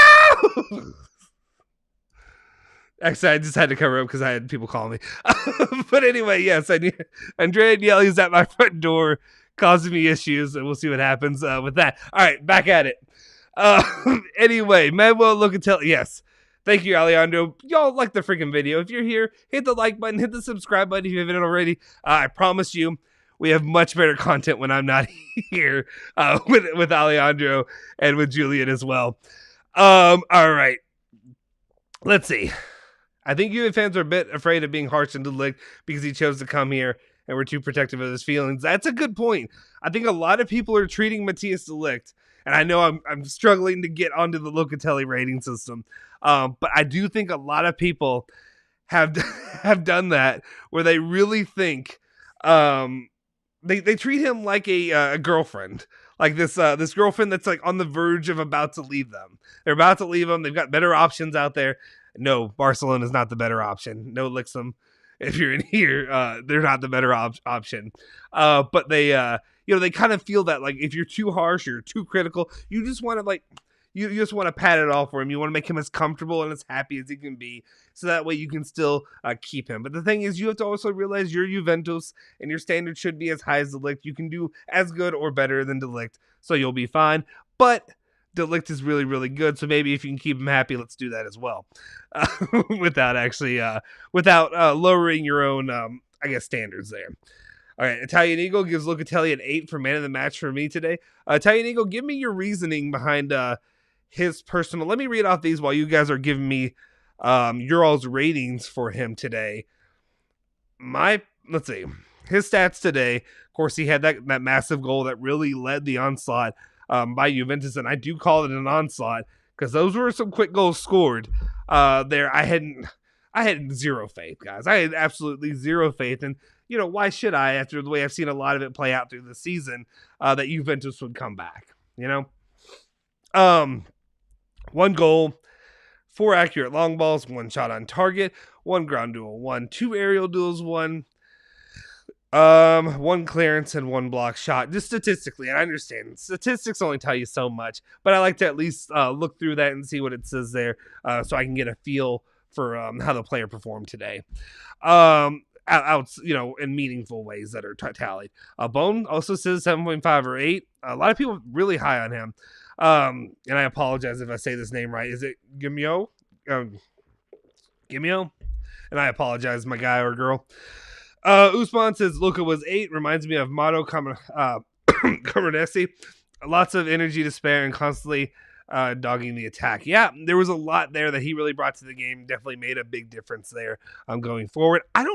Actually, I just had to cover up because I had people calling me. But anyway, yes, Andrea Agnelli is at my front door causing me issues, and we'll see what happens with that. All right, back at it. Anyway, Manuel Locatelli, yes. Thank you, Alejandro. Y'all like the freaking video. If you're here, hit the like button, hit the subscribe button if you haven't already. I promise you, we have much better content when I'm not here with Alejandro and with Julian as well. All right. Let's see. I think Juve fans are a bit afraid of being harsh on De Ligt because he chose to come here and we're too protective of his feelings. That's a good point. I think a lot of people are treating Matthias De Ligt, and I know I'm struggling to get onto the Locatelli rating system, but I do think a lot of people have done that, where they really think they treat him like a girlfriend, like this girlfriend that's like on the verge of about to leave them. They're about to leave them. They've got better options out there. No, Barcelona is not the better option. No, Lixum, if you're in here, they're not the better option. But they, they kind of feel that, like, if you're too harsh or too critical, you just want to you just want to pat it off for him. You want to make him as comfortable and as happy as he can be, so that way you can still keep him. But the thing is, you have to also realize you're Juventus, and your standard should be as high as De Ligt. You can do as good or better than De Ligt, so you'll be fine. But Ligt is really, really good. So maybe if you can keep him happy, let's do that as well, without lowering your own, standards there. All right, Italian Eagle gives Locatelli an 8 for man of the match for me today. Italian Eagle, give me your reasoning behind his personal. Let me read off these while you guys are giving me your all's ratings for him today. Let's see. His stats today, of course, he had that massive goal that really led the onslaught by Juventus, and I do call it an onslaught because those were some quick goals scored there. I had zero faith, guys. I had absolutely zero faith, and why should I, after the way I've seen a lot of it play out through the season, that Juventus would come back, 1 goal, 4 accurate long balls, 1 shot on target, 1 ground duel, 2 aerial duels, 1 clearance and 1 block shot. Just statistically, and I understand statistics only tell you so much, but I like to at least look through that and see what it says there, so I can get a feel for how the player performed today. In meaningful ways that are tallied. Bone also says 7.5 or 8. A lot of people really high on him. And I apologize if I say this name right. Is it Gimio? Gimio? And I apologize, my guy or girl. Usman says Luka was 8. Reminds me of Mato Camoranesi. Lots of energy to spare and constantly dogging the attack. Yeah, there was a lot there that he really brought to the game. Definitely made a big difference there going forward. I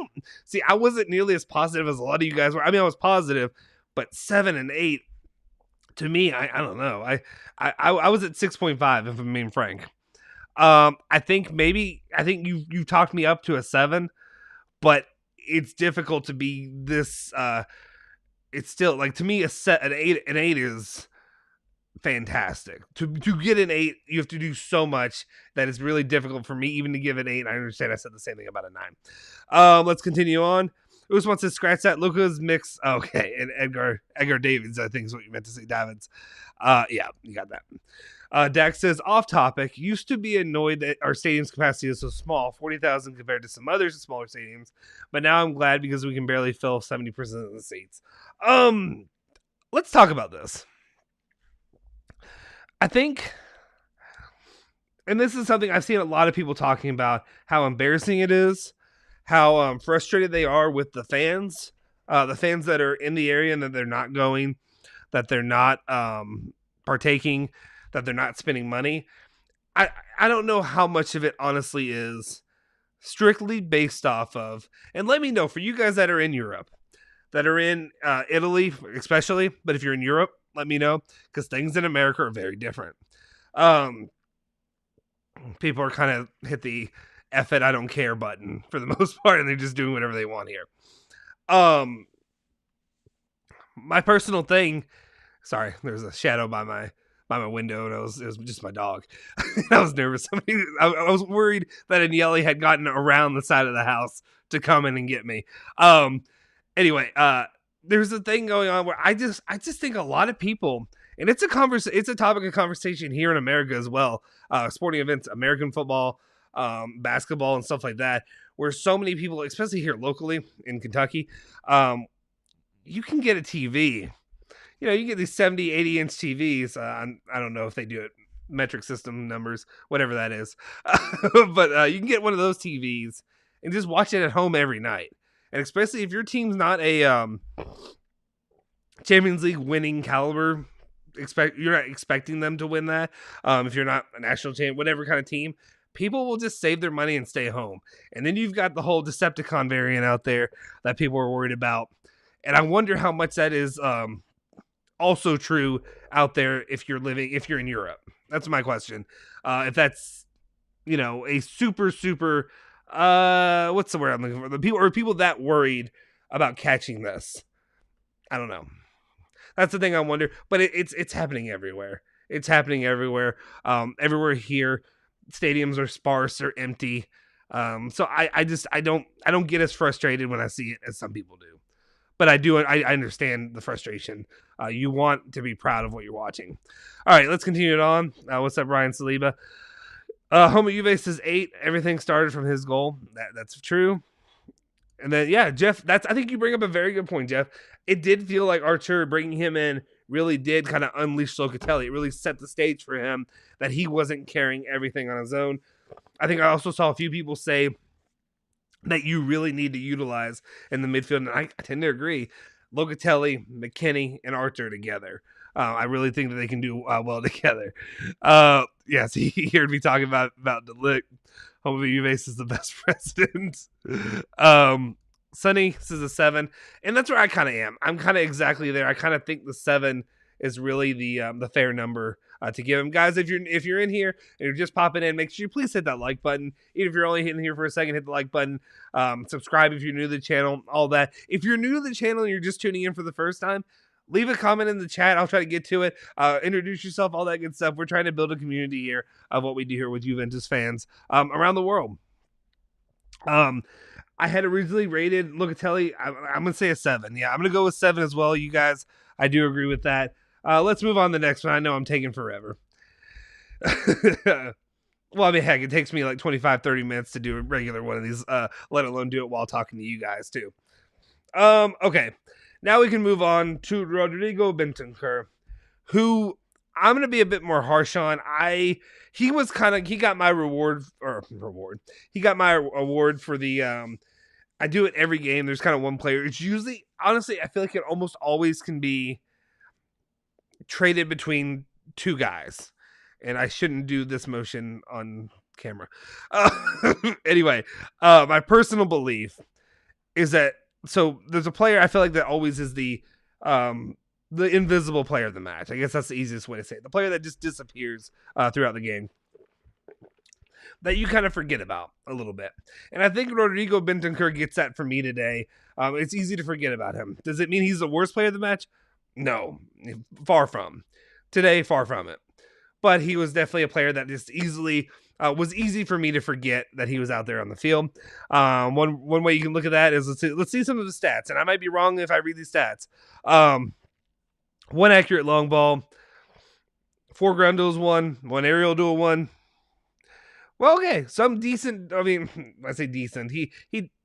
wasn't nearly as positive as a lot of you guys were. I mean, I was positive, but 7 and 8 to me, I don't know. I was at 6.5 if I'm being frank. I think you talked me up to a 7, but it's difficult to be this. It's still like, to me, an 8 is fantastic. To get an 8, you have to do so much that it's really difficult for me even to give an 8. I understand I said the same thing about a 9. Let's continue on. Who's wants to scratch that? Luka's mix. Okay, and Edgar Davids, I think is what you meant to say. Davids. Yeah, you got that. Dax says, off topic, used to be annoyed that our stadium's capacity is so small, 40,000 compared to some other smaller stadiums, but now I'm glad because we can barely fill 70% of the seats. Let's talk about this. I think, and this is something I've seen a lot of people talking about, how embarrassing it is, how frustrated they are with the fans that are in the area and that they're not going, that they're not partaking, that they're not spending money. I don't know how much of it honestly is strictly based off of, and let me know for you guys that are in Europe, that are in Italy especially, but if you're in Europe, let me know, because things in America are very different. People are kind of hit the F it, I don't care button for the most part, and they're just doing whatever they want here. My personal thing, sorry, there's a shadow by my window, and it was just my dog. I was nervous. I was worried that Agnelli had gotten around the side of the house to come in and get me. Anyway, there's a thing going on where I just think a lot of people, and it's a topic of conversation here in America as well. Sporting events, American football, basketball, and stuff like that, where so many people, especially here locally in Kentucky, you can get a TV. You get these 70, 80-inch TVs. I don't know if they do it metric system numbers, whatever that is. But you can get one of those TVs and just watch it at home every night. And especially if your team's not a Champions League winning caliber, you're not expecting them to win that. If you're not a national champ, whatever kind of team, people will just save their money and stay home. And then you've got the whole Decepticon variant out there that people are worried about. And I wonder how much that is also true out there if you're in Europe. That's my question. If that's, a super, what's the word I'm looking for? The people that worried about catching this. I don't know. That's the thing I wonder. But it's happening everywhere. It's happening everywhere. Everywhere here, stadiums are sparse or empty. So I don't get as frustrated when I see it as some people do. But I understand the frustration. You want to be proud of what you're watching. All right, let's continue it on. What's up, Ryan Saliba? Homo Juve says 8. Everything started from his goal. That's true. And then, yeah, Jeff, I think you bring up a very good point, Jeff. It did feel like Archer bringing him in really did kind of unleash Locatelli. It really set the stage for him that he wasn't carrying everything on his own. I think I also saw a few people say that you really need to utilize in the midfield, and I tend to agree. Locatelli, McKennie, and Arthur together. I really think that they can do well together. Yes, he heard me talking about the Ligt. Home of Juventus is the best president. Sonny says a 7, and that's where I kind of am. I'm kind of exactly there. I kind of think the 7 is really the fair number to give him. Guys, if you're in here and you're just popping in, make sure you please hit that like button. Even if you're only hitting here for a second, hit the like button. Subscribe if you're new to the channel, all that. If you're new to the channel and you're just tuning in for the first time, leave a comment in the chat. I'll try to get to it. Introduce yourself, all that good stuff. We're trying to build a community here of what we do here with Juventus fans around the world. I had originally rated Locatelli. I'm going to say a 7. Yeah, I'm going to go with 7 as well. You guys, I do agree with that. Let's move on to the next one. I know I'm taking forever. Well, I mean, heck, it takes me like 25, 30 minutes to do a regular one of these, let alone do it while talking to you guys, too. Okay. Now we can move on to Rodrigo Bentancur, who I'm going to be a bit more harsh on. He got my reward. He got my award for the, I do it every game. There's kind of one player. It's usually, honestly, I feel like it almost always can be traded between two guys. And I shouldn't do this motion on camera. Anyway, my personal belief is that, so there's a player I feel like that always is the invisible player of the match. I guess that's the easiest way to say it. The player that just disappears throughout the game, that you kind of forget about a little bit. And I think Rodrigo Bentancur gets that for me today. It's easy to forget about him. Does it mean he's the worst player of the match? No, far from. Today, far from it. But he was definitely a player that just easily was easy for me to forget that he was out there on the field. One way you can look at that is let's see some of the stats, and I might be wrong if I read these stats. 1 accurate long ball, 4 ground duels, 1 aerial duel, 1. Well, okay, some decent. I mean, I say decent. He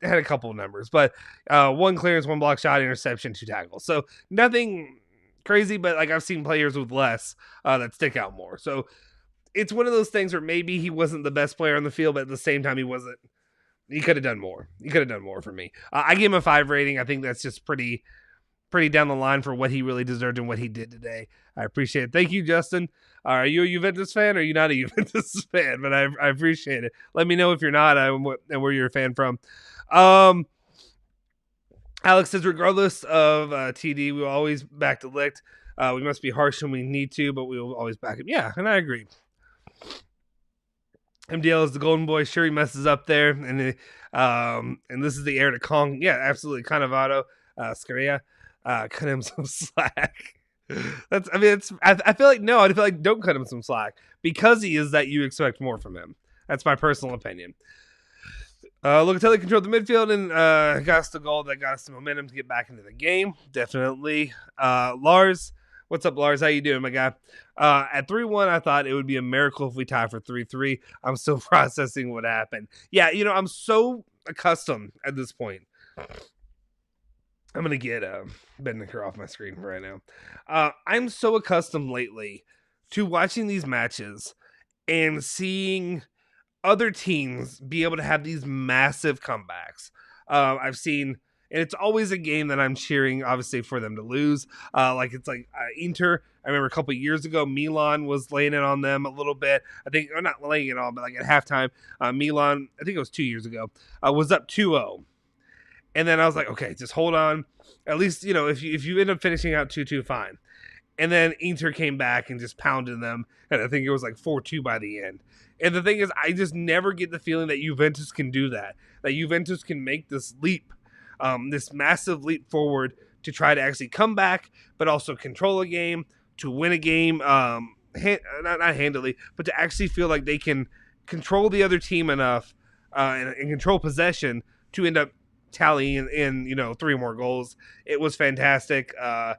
had a couple of numbers, but 1 clearance, 1 block shot, interception, 2 tackles. So nothing crazy, but like I've seen players with less that stick out more. So it's one of those things where maybe he wasn't the best player on the field, but at the same time he could have done more. He could have done more for me. I give him a 5 rating. I think that's just pretty down the line for what he really deserved and what he did today. I appreciate it. Thank you, Justin. Are you a Juventus fan or are you not a Juventus fan? But I appreciate it. Let me know if you're not and where you're a fan from. Alex says, regardless of TD, we will always back the Ligt. We must be harsh when we need to, but we will always back him. Yeah, and I agree. MDL is the golden boy. Sure, he messes up there. And this is the heir to Kong. Yeah, absolutely. Cannavaro, Scaria. Cut him some slack. I feel like don't cut him some slack because he is that you expect more from him. That's my personal opinion. Locatelli controlled the midfield and got us the goal that got us the momentum to get back into the game. Definitely. Lars, what's up, Lars? How you doing, my guy? At 3-1, I thought it would be a miracle if we tie for 3-3. I'm still processing what happened. Yeah, I'm so accustomed at this point. I'm going to get Bentancur off my screen right now. I'm so accustomed lately to watching these matches and seeing other teams be able to have these massive comebacks. I've seen, and it's always a game that I'm cheering, obviously, for them to lose. Inter. I remember a couple of years ago, Milan was laying it on them a little bit. I think, or not laying it on, but like at halftime, Milan, I think it was 2 years ago, was up 2-0. And then I was like, okay, just hold on. At least, if you end up finishing out 2-2, fine. And then Inter came back and just pounded them. And I think it was like 4-2 by the end. And the thing is, I just never get the feeling that Juventus can do that. That Juventus can make this leap, this massive leap forward to try to actually come back, but also control a game, to win a game, not handily, but to actually feel like they can control the other team enough and control possession to end up tallying in 3 more goals. It was fantastic. I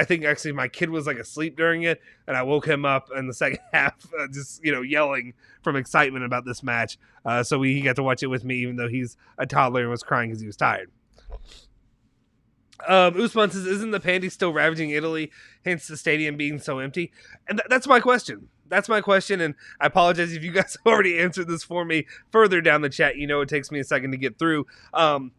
think actually my kid was like asleep during it, and I woke him up in the second half, just yelling from excitement about this match. So he got to watch it with me, even though he's a toddler and was crying because he was tired. Usman says, isn't the panty still ravaging Italy, hence the stadium being so empty? And that's my question. That's my question, and I apologize if you guys already answered this for me further down the chat. You know it takes me a second to get through. And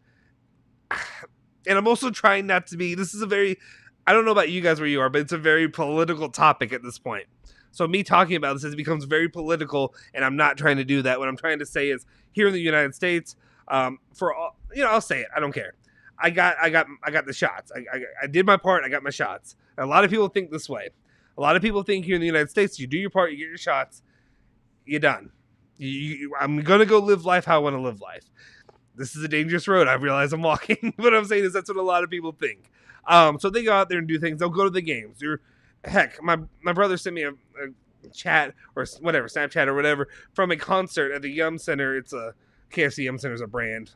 I'm also trying not to be, this is a very, I don't know about you guys where you are, but it's a very political topic at this point. So me talking about this, it becomes very political, and I'm not trying to do that. What I'm trying to say is, here in the United States, for all, I'll say it. I don't care. I got the shots. I did my part. I got my shots. And a lot of people think this way. A lot of people think here in the United States, you do your part, you get your shots, you're done. I'm gonna go live life how I want to live life. This is a dangerous road. I realize I'm walking. What I'm saying is that's what a lot of people think. So they go out there and do things. They'll go to the games. Heck, my brother sent me a chat or whatever, Snapchat or whatever, from a concert at the Yum Center. It's a KFC. Yum Center is a brand,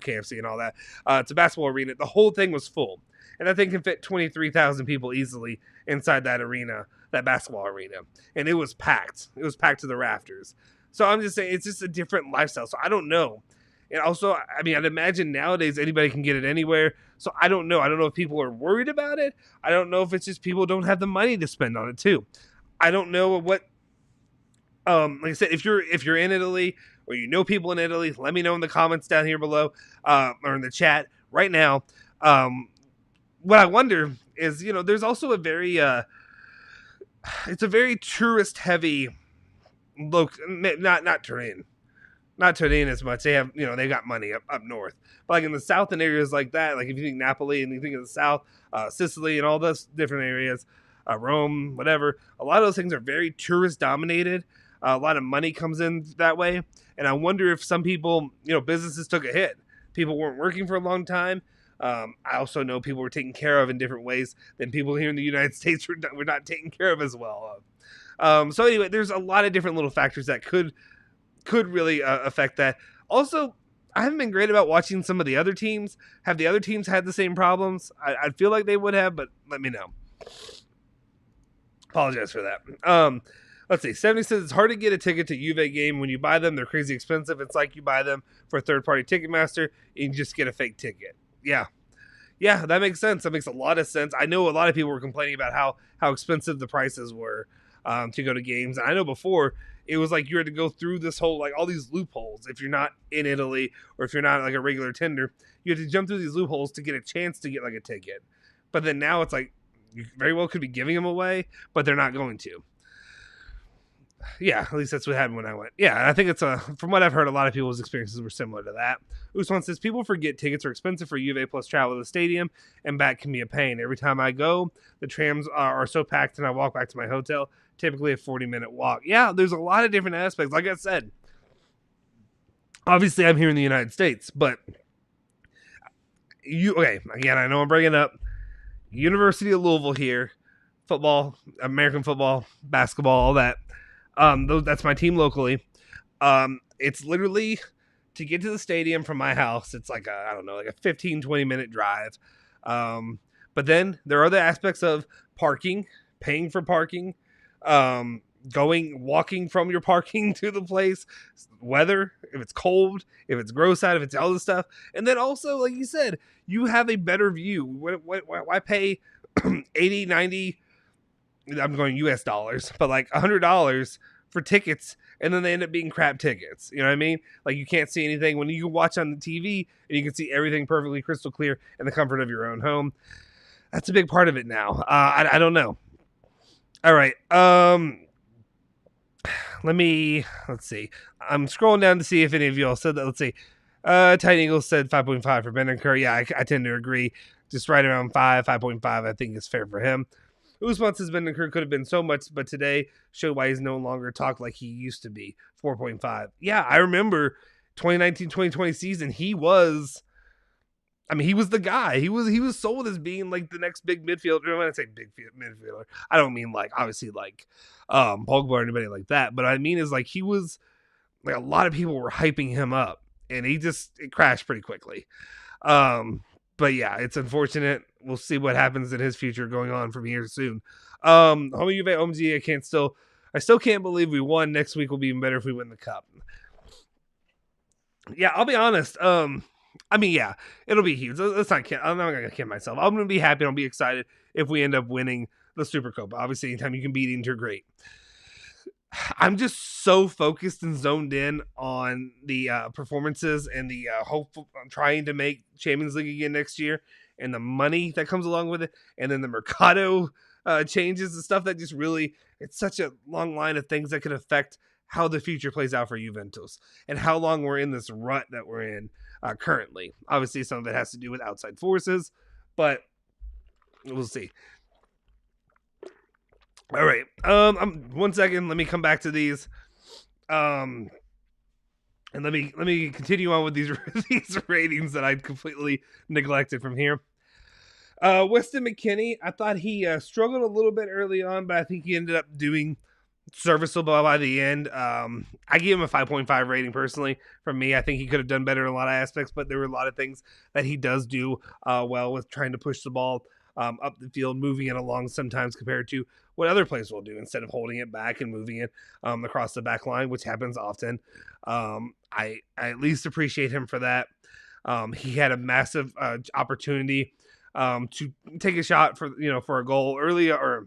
KFC and all that. It's a basketball arena. The whole thing was full. And that thing can fit 23,000 people easily inside that arena, that basketball arena. And it was packed. It was packed to the rafters. So I'm just saying, it's just a different lifestyle. So I don't know. And also, I mean, I'd imagine nowadays anybody can get it anywhere. So I don't know. I don't know if people are worried about it. I don't know if it's just people don't have the money to spend on it too. I don't know what, like I said, if you're in Italy or you know people in Italy, let me know in the comments down here below, or in the chat right now. What I wonder is, there's also a very, it's a very tourist heavy not Turin. Not Turin as much. They have, they've got money up north. But like in the south and areas like that, like if you think Napoli and you think of the south, Sicily and all those different areas, Rome, whatever, a lot of those things are very tourist dominated. A lot of money comes in that way. And I wonder if some people, businesses took a hit. People weren't working for a long time. I also know people were taken care of in different ways than people here in the United States were not taken care of as well. So anyway, there's a lot of different little factors that could really affect that. Also, I haven't been great about watching some of the other teams. Have the other teams had the same problems? I feel like they would have, but let me know. Apologize for that. Let's see. 70 says it's hard to get a ticket to Juve game. When you buy them, they're crazy expensive. It's like you buy them for a third-party Ticketmaster and you just get a fake ticket. Yeah, that makes sense. That makes a lot of sense. I know a lot of people were complaining about how expensive the prices were to go to games. And I know before, it was like you had to go through this whole, like, all these loopholes. If you're not in Italy or if you're not like a regular tender, you have to jump through these loopholes to get a chance to get like a ticket. But then now it's like you very well could be giving them away, but they're not going to. Yeah, at least that's what happened when I went. Yeah, I think it's from what I've heard, a lot of people's experiences were similar to that. Usman says, people forget tickets are expensive for Juve, plus travel to the stadium and back can be a pain. Every time I go, the trams are so packed and I walk back to my hotel, typically a 40-minute walk. Yeah, there's a lot of different aspects. Like I said, obviously I'm here in the United States, but okay, again, I know I'm bringing up University of Louisville here, football, American football, basketball, all that. That's my team locally. It's literally to get to the stadium from my house. It's like a 15, 20-minute drive. But then there are the aspects of parking, paying for parking, walking from your parking to the place, weather, if it's cold, if it's gross out, if it's all this stuff. And then also, like you said, you have a better view. Why pay 80, 90, I'm going US dollars, but like $100 for tickets, and then they end up being crap tickets. You know what I mean? Like, you can't see anything when you watch on the TV and you can see everything perfectly crystal clear in the comfort of your own home. That's a big part of it now. I don't know. All right. Let's see. I'm scrolling down to see if any of you all said that. Let's see. Tight Eagles said 5.5 for Benacer. Yeah, I tend to agree. Just right around 5.5, I think is fair for him. Usman says Benacer could have been so much, but today showed why he's no longer talked like he used to be. 4.5. Yeah, I remember 2019-2020 season. He was the guy. He was sold as being like the next big midfielder. When I say big midfielder, I don't mean like obviously like Pogba or anybody like that. But I mean is like he was like, a lot of people were hyping him up, and it crashed pretty quickly. But yeah, it's unfortunate. We'll see what happens in his future going on from here soon. Homie Juve OMG, I still can't believe we won. Next week will be even better if we win the cup. Yeah, I'll be honest. I mean, yeah, it'll be huge. Let's not kid. I'm not gonna kid myself. I'm gonna be happy. I'll be excited if we end up winning the Super Copa. Obviously, anytime you can beat Inter, great. I'm just so focused and zoned in on the performances and the hopeful trying to make Champions League again next year, and the money that comes along with it, and then the Mercado changes and stuff that just really, it's such a long line of things that could affect how the future plays out for Juventus and how long we're in this rut that we're in currently. Obviously, some of it has to do with outside forces, but we'll see. All right. 1 second. Let me come back to these. And let me continue on with these these ratings that I completely neglected from here. Weston McKennie, I thought he struggled a little bit early on, but I think he ended up doing serviceable by the end. I give him a 5.5 rating personally. From me, I think he could have done better in a lot of aspects, but there were a lot of things that he does do well with trying to push the ball up the field, moving it along sometimes compared to what other players will do instead of holding it back and moving it across the back line, which happens often. I at least appreciate him for that. He had a massive opportunity to take a shot for a goal early, or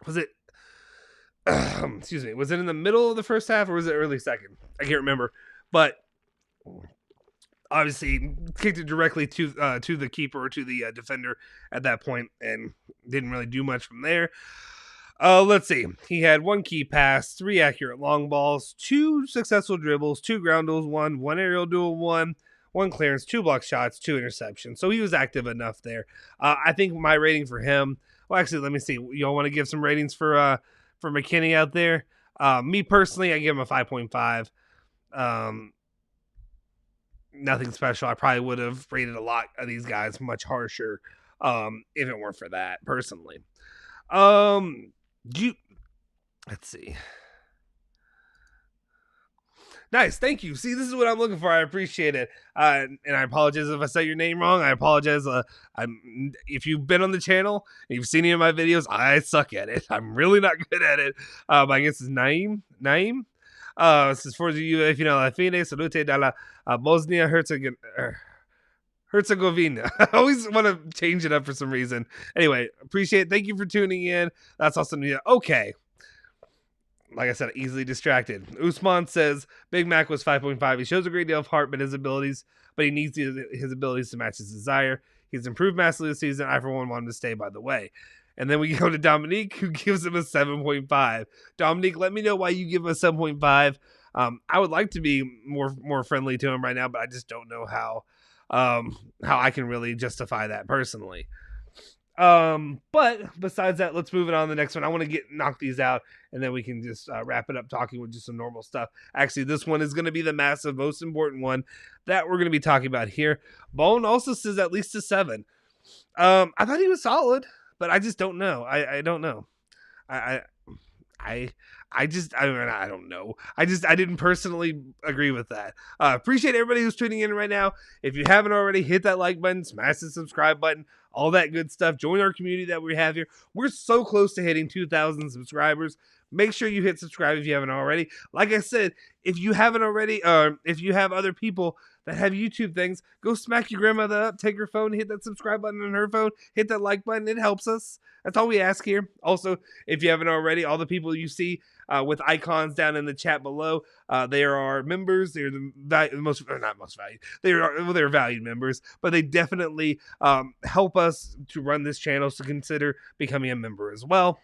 was it excuse me, was it in the middle of the first half or was it early second? I can't remember, but obviously kicked it directly to the keeper or to the defender at that point and didn't really do much from there. Let's see. He had 1 key pass, 3 accurate long balls, 2 successful dribbles, 2 ground duels, 1 aerial duel, 1 clearance, 2 block shots, 2 interceptions. So he was active enough there. I think my rating for him, well, actually, let me see. Y'all want to give some ratings for McKennie out there? Me personally, I give him a 5.5. Nothing special. I probably would have rated a lot of these guys much harsher if it weren't for that, personally. Let's see. Nice, thank you. See, this is what I'm looking for. I appreciate it. And I apologize if I said your name wrong. I apologize. If you've been on the channel and you've seen any of my videos, I suck at it. I'm really not good at it. I guess it's Naim. This is for you, if you know, la fine salute dalla Bosnia Herzegovina. I always want to change it up for some reason. Anyway, appreciate it. Thank you for tuning in. That's awesome. Okay. Like I said, easily distracted. Usman says Big Mac was 5.5. He shows a great deal of heart, but his abilities his abilities to match his desire. He's improved massively this season. I, for one, want him to stay, by the way. And then we go to Dominique, who gives him a 7.5. Dominique, let me know why you give him a 7.5. I would like to be more friendly to him right now, but I just don't know how I can really justify that personally. But besides that, let's move it on to the next one. I want to knock these out, and then we can just wrap it up talking with just some normal stuff. Actually, this one is going to be the massive, most important one that we're going to be talking about here. Bone also says at least a 7. I thought he was solid, but I just don't know. I don't know. I don't know. I didn't personally agree with that. Appreciate everybody who's tuning in right now. If you haven't already, hit that like button, smash the subscribe button, all that good stuff. Join our community that we have here. We're so close to hitting 2,000 subscribers. Make sure you hit subscribe if you haven't already. Like I said, if you haven't already, if you have other people that have YouTube things, go smack your grandmother up, take her phone, hit that subscribe button on her phone, hit that like button. It helps us. That's all we ask here. Also, if you haven't already, all the people you see with icons down in the chat below, they are our members. They're the most, or not most valued. They're valued members, but they definitely help us to run this channel. So consider becoming a member as well.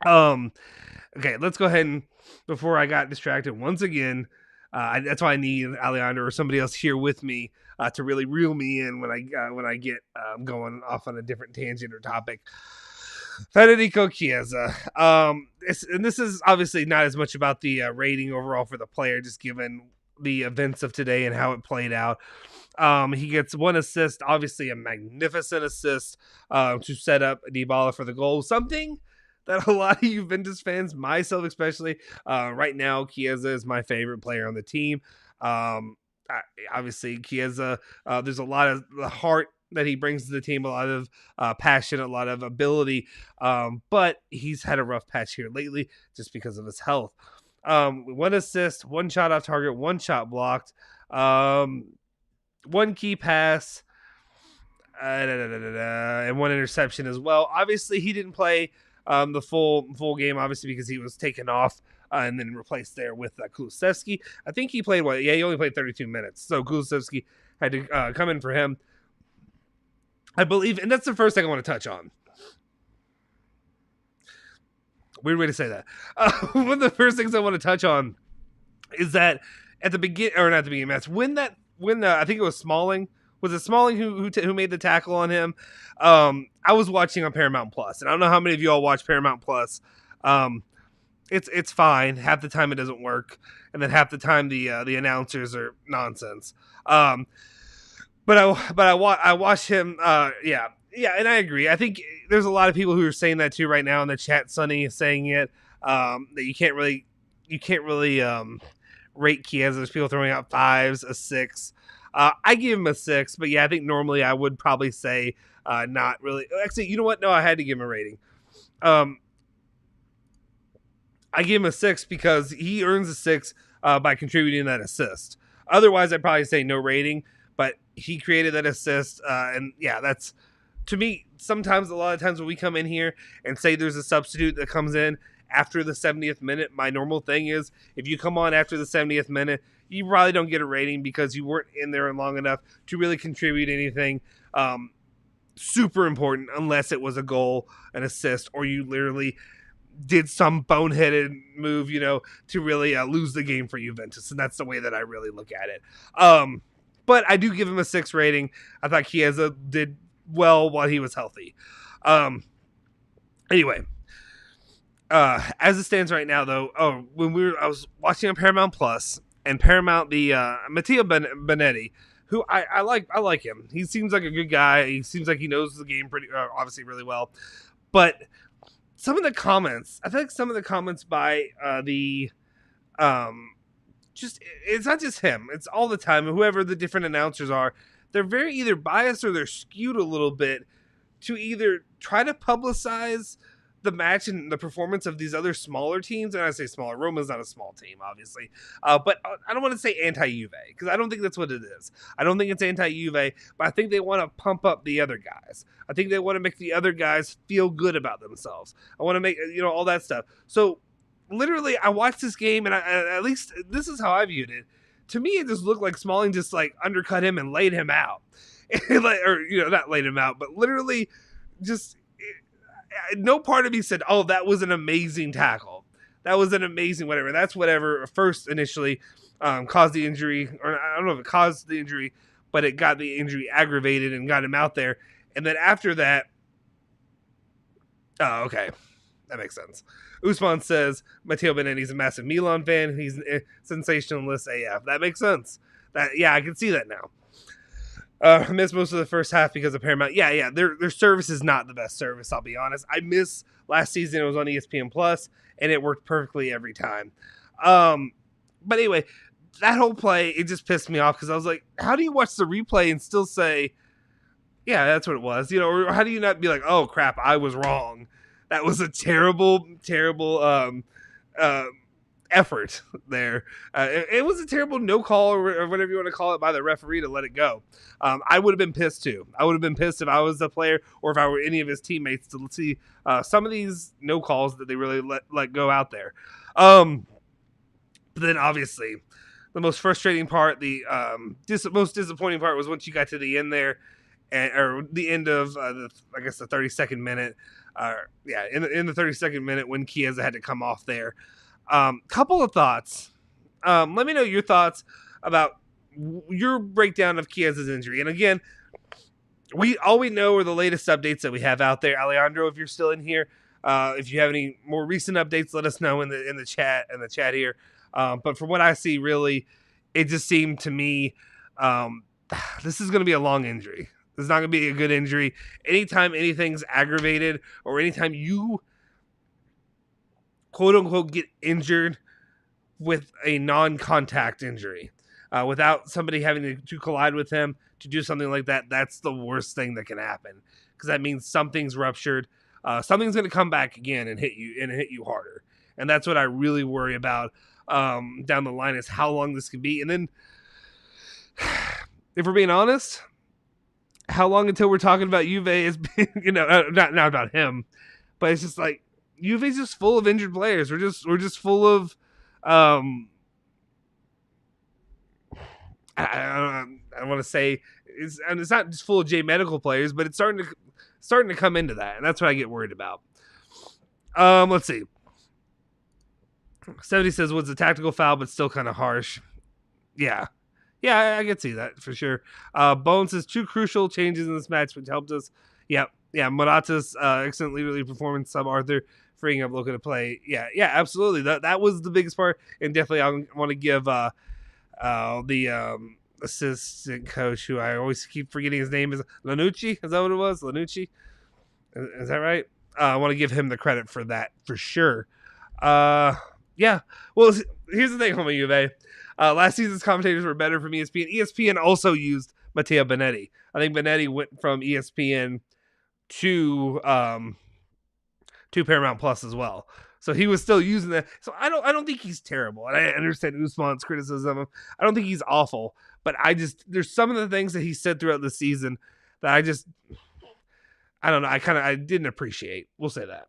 Okay, let's go ahead and, before I got distracted once again, that's why I need Alejandro or somebody else here with me to really reel me in when I get going off on a different tangent or topic. Federico Chiesa. This is obviously not as much about the rating overall for the player, just given the events of today and how it played out. He gets 1 assist, obviously a magnificent assist to set up Dybala for the goal. Something that a lot of Juventus fans, myself especially, right now, Chiesa is my favorite player on the team. Obviously, Chiesa, there's a lot of the heart that he brings to the team, a lot of passion, a lot of ability, but he's had a rough patch here lately just because of his health. 1 assist, 1 shot off target, 1 shot blocked. 1 key pass, and 1 interception as well. Obviously, he didn't play the full game, obviously, because he was taken off and then replaced there with Kulusevski. I think he played, he only played 32 minutes. So Kulusevski had to come in for him, I believe. And that's the first thing I want to touch on. Weird way to say that. One of the first things I want to touch on is that at the beginning, or not at the beginning, match, when I think it was Smalling. Was it Smalling who made the tackle on him? I was watching on Paramount Plus, and I don't know how many of you all watch Paramount Plus. It's fine. Half the time it doesn't work, and then half the time the announcers are nonsense. But I watch him. Yeah, and I agree. I think there's a lot of people who are saying that too right now in the chat. Sonny is saying it, that you can't really rate Chiesa. There's people throwing out 5s, a 6. I give him a 6, but yeah, I think normally I would probably say not really. Actually, you know what? No, I had to give him a rating. I give him a 6 because he earns a 6 by contributing that assist. Otherwise, I'd probably say no rating, but he created that assist, and yeah, that's, to me, sometimes, a lot of times when we come in here and say there's a substitute that comes in after the 70th minute, my normal thing is, if you come on after the 70th minute, you probably don't get a rating because you weren't in there long enough to really contribute anything super important, unless it was a goal, an assist, or you literally did some boneheaded move, to really lose the game for Juventus. And that's the way that I really look at it. But I do give him a 6 rating. I thought Chiesa did well while he was healthy. Anyway, as it stands right now, though, I was watching on Paramount Plus, and Paramount, the Matteo Benetti, who I like him. He seems like a good guy. He seems like he knows the game obviously really well. But some of the comments, I think some of the comments by it's not just him. It's all the time. Whoever the different announcers are, they're very either biased or they're skewed a little bit to either try to publicize the match and the performance of these other smaller teams. And I say smaller, Roma's not a small team, obviously. But I don't want to say anti-Juve, because I don't think that's what it is. I don't think it's anti-Juve, but I think they want to pump up the other guys. I think they want to make the other guys feel good about themselves. I want to make, all that stuff. So literally, I watched this game, and at least this is how I viewed it. To me, it just looked like Smalling just undercut him and laid him out. Not laid him out, but literally just, no part of me said, oh, that was an amazing tackle. That was an amazing whatever. That's whatever first initially caused the injury. Or I don't know if it caused the injury, but it got the injury aggravated and got him out there. And then after that, oh, okay. That makes sense. Usman says Matteo Benetti's a massive Milan fan. He's a sensationalist AF. That makes sense. I can see that now. I missed most of the first half because of Paramount. Yeah. Their service is not the best service, I'll be honest. I miss last season. It was on ESPN Plus, and it worked perfectly every time. But anyway, that whole play, it just pissed me off because I was like, how do you watch the replay and still say, yeah, that's what it was? Or how do you not be like, oh, crap, I was wrong. That was a terrible, terrible effort there. It was a terrible no call or whatever you want to call it by the referee to let it go. I would have been pissed too. I would have been pissed if I was the player or if I were any of his teammates to see some of these no calls that they really let go out there. But then obviously the most frustrating part, the most disappointing part was once you got to the end there, or the end of the 32nd minute. In the 32nd minute when Chiesa had to come off there. Couple of thoughts. Let me know your thoughts about your breakdown of Chiesa's injury. And again, all we know are the latest updates that we have out there. Alejandro, if you're still in here, if you have any more recent updates, let us know in the chat here. But from what I see, really, it just seemed to me this is going to be a long injury. This is not going to be a good injury. Anytime anything's aggravated or anytime you, quote unquote, get injured with a non-contact injury, without somebody having to collide with him to do something like that, that's the worst thing that can happen. Because that means something's ruptured. Something's going to come back again and hit you harder. And that's what I really worry about down the line, is how long this could be. And then if we're being honest, how long until we're talking about Juve as being, not about him, but it's just like Juve's just full of injured players. We're just full of, I want to say it's not just full of J medical players, but it's starting to come into that, and that's what I get worried about. Let's see. 70 says was a tactical foul, but still kind of harsh. Yeah, I can see that for sure. Bones says 2 crucial changes in this match, which helped us. Yeah. Morata's excellent leaderly performance, sub Arthur freeing up Luka to play. Yeah, absolutely. That was the biggest part, and definitely I want to give the assistant coach, who I always keep forgetting his name, is Lanucci. Is that what it was? Lanucci? Is that right? I want to give him the credit for that for sure. Yeah. Well, here's the thing, homie Juve. Last season's commentators were better from ESPN. ESPN also used Matteo Benetti. I think Benetti went from ESPN to Paramount Plus as well. So he was still using that. So I don't think he's terrible. And I understand Usman's criticism of him. I don't think he's awful. But there's some of the things that he said throughout the season that I don't know. I didn't appreciate. We'll say that.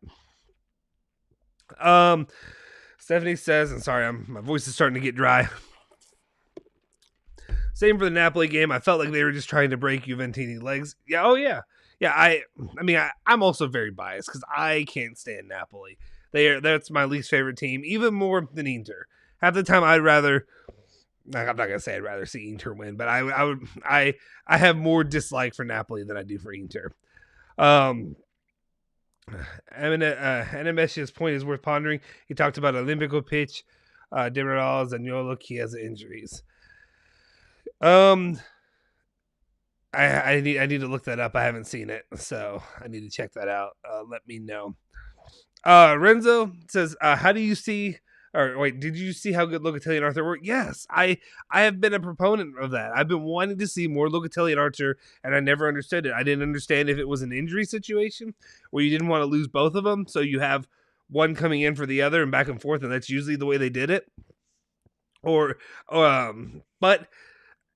Stephanie says, and sorry, my voice is starting to get dry. Same for the Napoli game. I felt like they were just trying to break Juventini legs. Yeah, oh yeah. Yeah, I'm also very biased because I can't stand Napoli. That's my least favorite team, even more than Inter. Half the time I'm not gonna say I'd rather see Inter win, but I have more dislike for Napoli than I do for Inter. NMS's point is worth pondering. He talked about Olympico pitch, Demiral, Zaniolo, Chiesa injuries. I need to look that up. I haven't seen it, so I need to check that out. Let me know. Renzo says, how do you see, or wait, did you see how good Locatelli and Arthur were? Yes, I have been a proponent of that. I've been wanting to see more Locatelli and Arthur, and I never understood it. I didn't understand if it was an injury situation where you didn't want to lose both of them, so you have one coming in for the other and back and forth, and that's usually the way they did it. But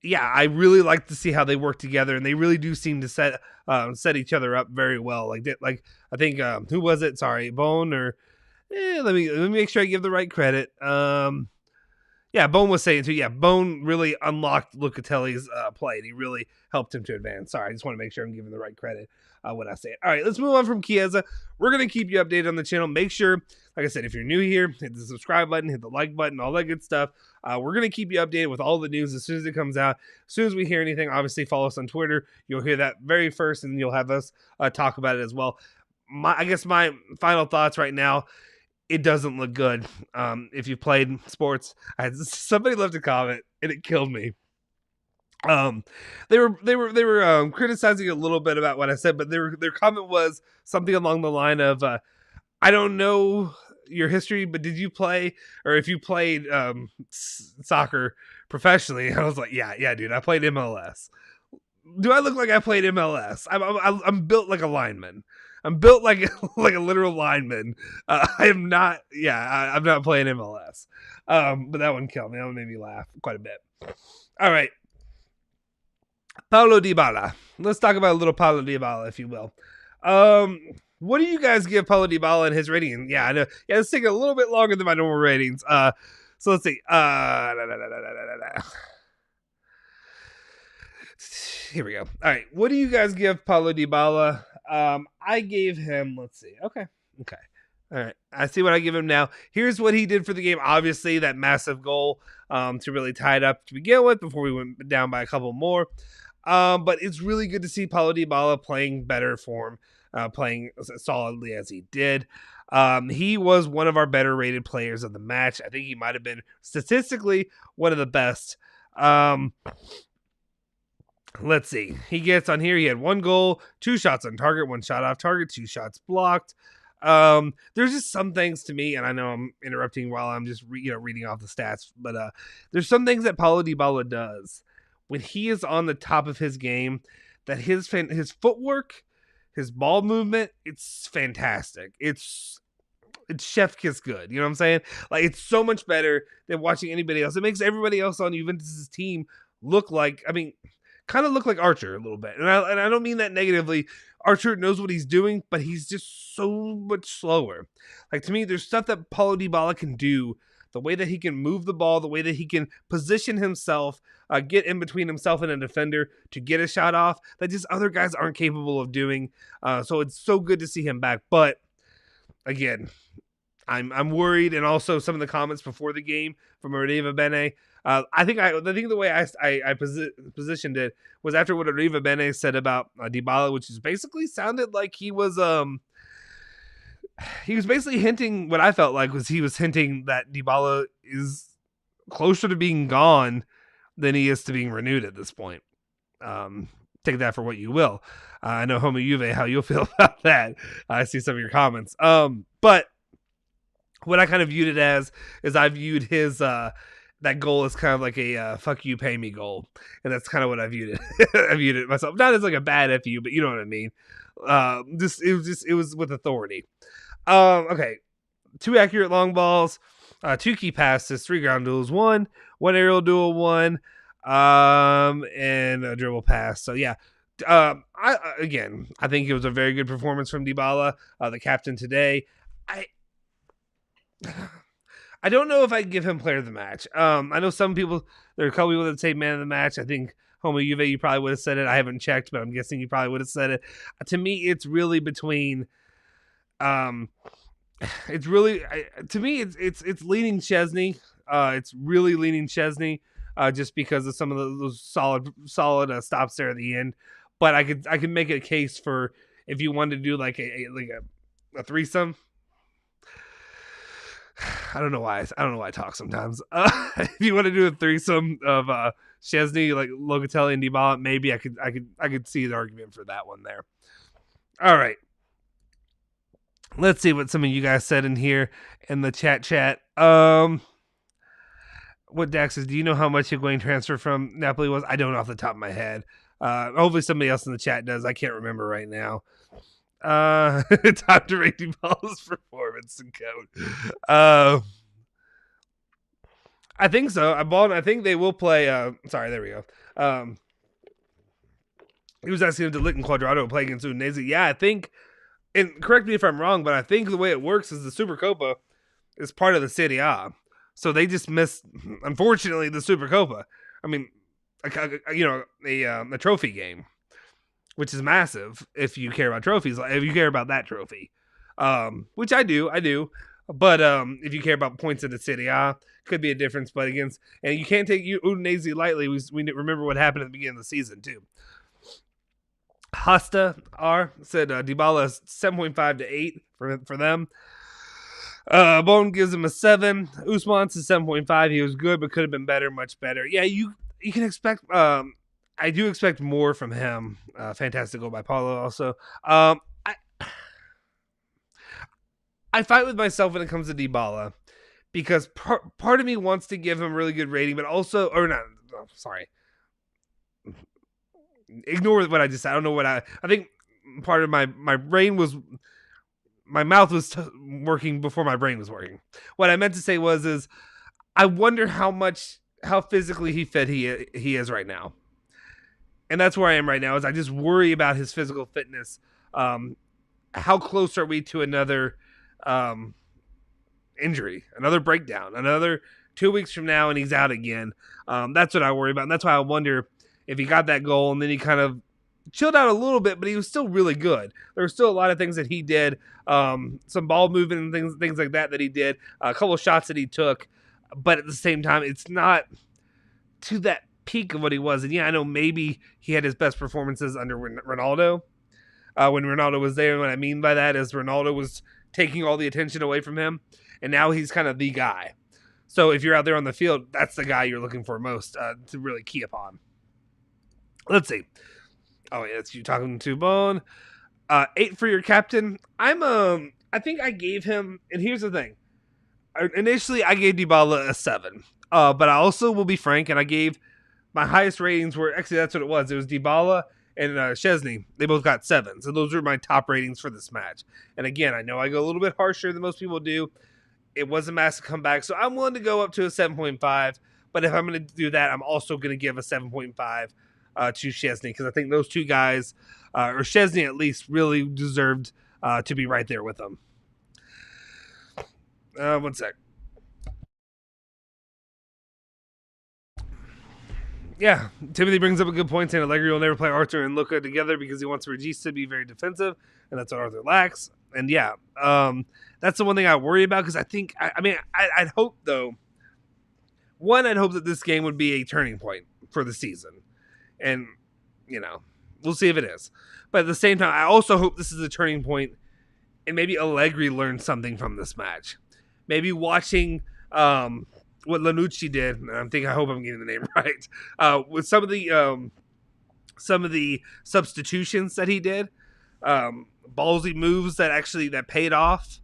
yeah, I really like to see how they work together, and they really do seem to set each other up very well. Like I think who was it? Sorry, Bone or let me make sure I give the right credit. Yeah, Bone was saying too. Yeah, Bone really unlocked Locatelli's play, and he really helped him to advance. Sorry, I just want to make sure I'm giving the right credit when I say it. All right, let's move on from Chiesa. We're going to keep you updated on the channel. Make sure, like I said, if you're new here, hit the subscribe button, hit the like button, all that good stuff. We're going to keep you updated with all the news as soon as it comes out. As soon as we hear anything, obviously follow us on Twitter. You'll hear that very first, and you'll have us talk about it as well. I guess my final thoughts right now, it doesn't look good. If you played sports, somebody left a comment and it killed me. They were criticizing a little bit about what I said, but their comment was something along the line of, I don't know your history, but did you play, or if you played soccer professionally? And I was like, yeah, dude, I played MLS. Do I look like I played MLS? I'm built like a lineman. I'm built like a literal lineman. I am not. Yeah, I'm not playing MLS. But that one killed me. That one made me laugh quite a bit. All right, Paulo Dybala. Let's talk about a little Paulo Dybala, if you will. What do you guys give Paulo Dybala and his rating? Yeah, I know. Yeah, it's taking a little bit longer than my normal ratings. So let's see. Here we go. All right, what do you guys give Paulo Dybala? I gave him, let's see. Okay. All right. I see what I give him now. Here's what he did for the game. Obviously, that massive goal to really tie it up to begin with before we went down by a couple more. But it's really good to see Paulo Dybala playing better form, playing solidly as he did. He was one of our better rated players of the match. I think he might have been statistically one of the best. Let's see. He gets on here. He had 1 goal, 2 shots on target, 1 shot off target, 2 shots blocked. There's just some things to me, and I know I'm interrupting while I'm just reading off the stats, but there's some things that Paulo Dybala does when he is on the top of his game, that his footwork, his ball movement, it's fantastic. It's chef kiss good. You know what I'm saying? Like, it's so much better than watching anybody else. It makes everybody else on Juventus's team look like, kind of look like Archer a little bit. And I don't mean that negatively. Archer knows what he's doing, but he's just so much slower. Like, to me, there's stuff that Paulo Dybala can do, the way that he can move the ball, the way that he can position himself, get in between himself and a defender to get a shot off, that just other guys aren't capable of doing. So it's so good to see him back. But again, I'm worried, and also some of the comments before the game from Arriva Bene. I think the way I positioned it was after what Arriva Bene said about Dybala, which is basically sounded like he was basically hinting, what I felt like was he was hinting that Dybala is closer to being gone than he is to being renewed at this point. Take that for what you will. I know Homo Juve how you'll feel about that. I see some of your comments. But what I kind of viewed it as is I viewed his that goal as kind of like a fuck you, pay me goal, and that's kind of what I viewed it. I viewed it myself, not as like a bad fu, but you know what I mean. It was with authority. Okay, 2 accurate long balls, 2 key passes, 3 ground duels, 1 aerial duel, 1 and a dribble pass. So yeah. I think it was a very good performance from Dybala, the captain today. I don't know if I'd give him player of the match. I know there are a couple people that say man of the match. I think Homo Juve, you probably would have said it. I haven't checked, but I'm guessing you probably would have said it. To me, it's really between. It's really to me, it's leaning Szczesny. It's really leaning Szczesny, just because of some of those solid stops there at the end. But I could make a case for if you wanted to do like a threesome. I don't know why I talk sometimes. If you want to do a threesome of Szczesny, like Locatelli and Dybala, maybe I could see the argument for that one there. All right. Let's see what some of you guys said in here in the chat. What Dax says, do you know how much Higuain transfer from Napoli was? I don't know off the top of my head. Hopefully somebody else in the chat does. I can't remember right now. Time to rate Dybala's performance and code. I think so. I think they will play. Sorry, there we go. He was asking if Ligt and Cuadrado play against Udinese. Yeah, I think, and correct me if I'm wrong, but I think the way it works is the Supercopa is part of the Serie A. So they just missed, unfortunately, the Supercopa. I mean, a trophy game, which is massive if you care about trophies, if you care about that trophy, which I do. But if you care about points in the Serie A, could be a difference. But and you can't take Udinese lightly. We remember what happened at the beginning of the season too. Hasta R said Dybala is 7.5 to 8 for them. Bone gives him a 7. Usman's is 7.5. He was good, but could have been better, much better. Yeah, you can expect. I do expect more from him. Fantastic goal by Paulo also. I fight with myself when it comes to Dybala because part of me wants to give him a really good rating, but also, or not, sorry. Ignore what I just said. I don't know what I think part of my brain was, my mouth was working before my brain was working. What I meant to say is I wonder how physically fit he is right now. And that's where I am right now, is I just worry about his physical fitness. How close are we to another injury, another breakdown, another 2 weeks from now and he's out again? That's what I worry about. And that's why I wonder if he got that goal and then he kind of chilled out a little bit, but he was still really good. There were still a lot of things that he did, some ball movement and things like that he did, a couple of shots that he took, but at the same time, it's not to that peak of what he was. And yeah, I know maybe he had his best performances under Ronaldo, when Ronaldo was there. And what I mean by that is Ronaldo was taking all the attention away from him, and now he's kind of the guy. So if you're out there on the field, that's the guy you're looking for most to really key upon. Let's see. Oh, yeah, it's you talking to Bone. 8 for your captain. I think I gave him, and here's the thing. Initially, I gave Dybala a 7. But I also will be frank, and I gave my highest ratings were, actually that's what it was. It was Dybala and Szczesny. They both got 7s. So those were my top ratings for this match. And again, I know I go a little bit harsher than most people do. It was a massive comeback, so I'm willing to go up to a 7.5. But if I'm going to do that, I'm also going to give a 7.5 to Szczesny, because I think those two guys, or Szczesny at least, really deserved to be right there with them. One sec. Yeah, Timothy brings up a good point, saying Allegri will never play Arthur and Luca together because he wants Regis to be very defensive, and that's what Arthur lacks. And yeah, that's the one thing I worry about, because I think, I'd hope, though, I'd hope that this game would be a turning point for the season. And, we'll see if it is. But at the same time, I also hope this is a turning point and maybe Allegri learned something from this match. Maybe watching what Lanucci did, and I hope I'm getting the name right, with some of the substitutions that he did, ballsy moves that paid off,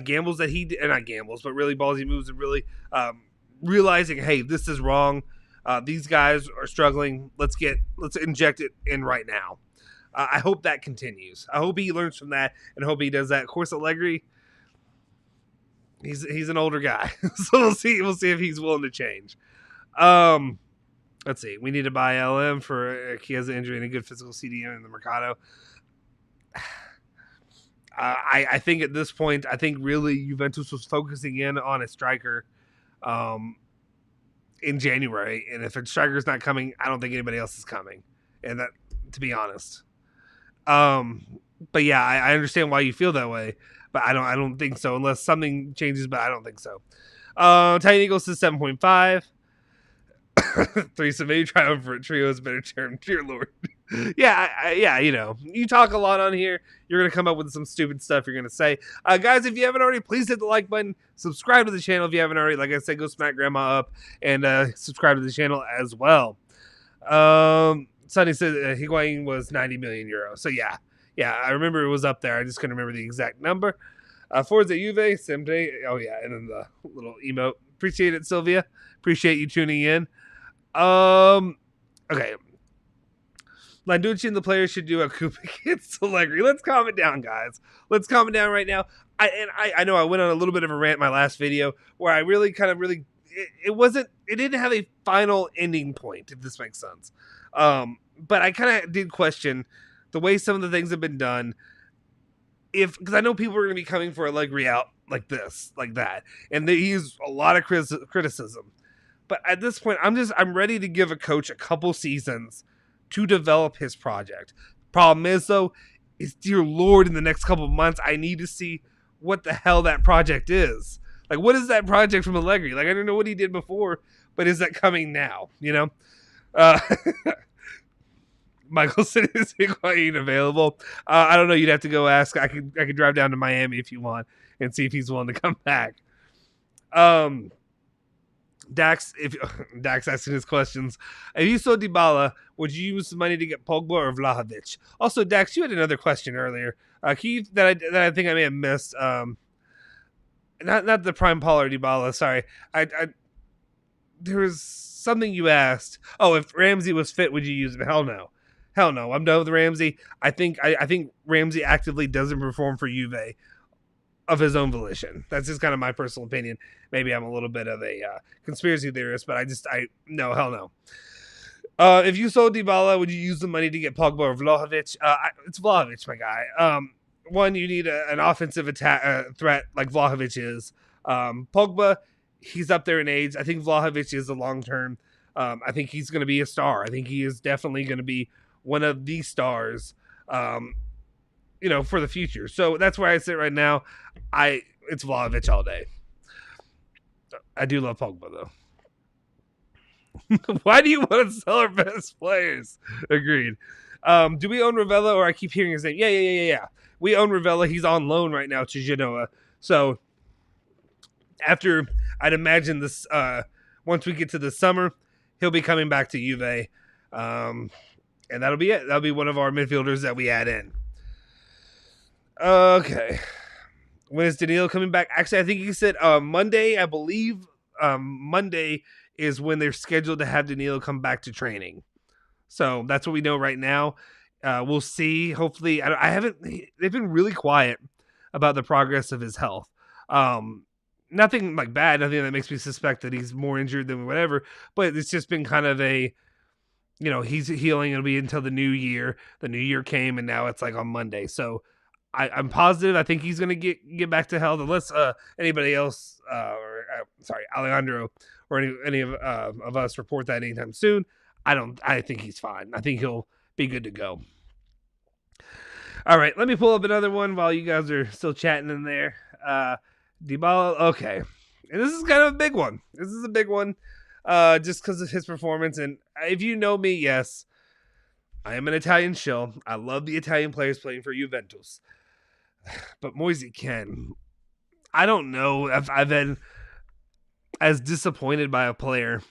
gambles that he did, not gambles, but really ballsy moves, and really realizing, hey, this is wrong. These guys are struggling. Let's inject it in right now. I hope that continues. I hope he learns from that, and hope he does that. Of course, Allegri, he's an older guy, so we'll see if he's willing to change. Let's see. We need to buy LM for Chiesa injury and a good physical CDM in the Mercado. I think at this point, really Juventus was focusing in on a striker in January, and if a striker's not coming, I don't think anybody else is coming. And that, to be honest. But yeah, I understand why you feel that way, but I don't think so unless something changes. But I don't think so. Titan Eagles to 7.5. Threesome, maybe triumvirate trio is a better term. Dear Lord. yeah. You talk a lot on here. You're gonna come up with some stupid stuff you're gonna say. Guys, if you haven't already, please hit the like button. Subscribe to the channel if you haven't already. Like I said, go smack grandma up and subscribe to the channel as well. Sonny said Higuain was 90 million euros. So yeah, I remember it was up there. I just couldn't remember the exact number. Forza Juve, Semte. Oh yeah, and then the little emote. Appreciate it, Sylvia. Appreciate you tuning in. Okay. Landucci and the players should do a coup against Allegri. Let's calm it down, guys. Let's calm it down right now. I know I went on a little bit of a rant in my last video where I really it didn't have a final ending point, if this makes sense. But I kind of did question the way some of the things have been done. Because I know people are going to be coming for Allegri out like this, like that, and he's a lot of criticism. But at this point, I'm ready to give a coach a couple seasons to develop his project. Problem is, though, dear Lord, in the next couple of months, I need to see what the hell that project is. Like, what is that project from Allegri? Like, I don't know what he did before, but is that coming now? Michael said, is Higuain available? I don't know. You'd have to go ask. I could drive down to Miami if you want and see if he's willing to come back. Dax asking his questions. If you saw Dybala, would you use the money to get Pogba or Vlahovic? Also, Dax, you had another question earlier. That I think I may have missed. Not the prime Paul or Dybala. Sorry, there was something you asked. Oh, if Ramsey was fit, would you use him? Hell no. I'm done with Ramsey. I think Ramsey actively doesn't perform for Juve of his own volition. That's just kind of my personal opinion. Maybe I'm a little bit of a conspiracy theorist, but no, hell no. If you sold Dybala, would you use the money to get Pogba or Vlahovic? It's Vlahovic, my guy. One, you need an offensive attack threat like Vlahovic is. Pogba, he's up there in age. I think Vlahovic is the long term. I think he's going to be a star. I think he is definitely going to be one of the stars, for the future. So that's where I sit right now. It's Vlahovic all day. I do love Pogba, though. Why do you want to sell our best players? Agreed. Do we own Ravella, or I keep hearing his name? Yeah. We own Ravella. He's on loan right now to Genoa. So after, I'd imagine this, once we get to the summer, he'll be coming back to Juve. And that'll be it. That'll be one of our midfielders that we add in. Okay. When is Danilo coming back? Actually, I think he said Monday. I believe Monday is when they're scheduled to have Danilo come back to training. So that's what we know right now. We'll see. Hopefully, they've been really quiet about the progress of his health. Nothing like bad, nothing that makes me suspect that he's more injured than whatever, but it's just been kind of he's healing. It'll be until the new year. The new year came, and now it's like on Monday. So I'm positive. I think he's going to get back to health unless anybody else, Alejandro or any of us report that anytime soon. I think he's fine. I think he'll be good to go. All right, let me pull up another one while you guys are still chatting in there. Dybala, okay. And this is kind of a big one. This is a big one just because of his performance. And if you know me, yes, I am an Italian shill. I love the Italian players playing for Juventus. But Moise Kean, I don't know if I've been as disappointed by a player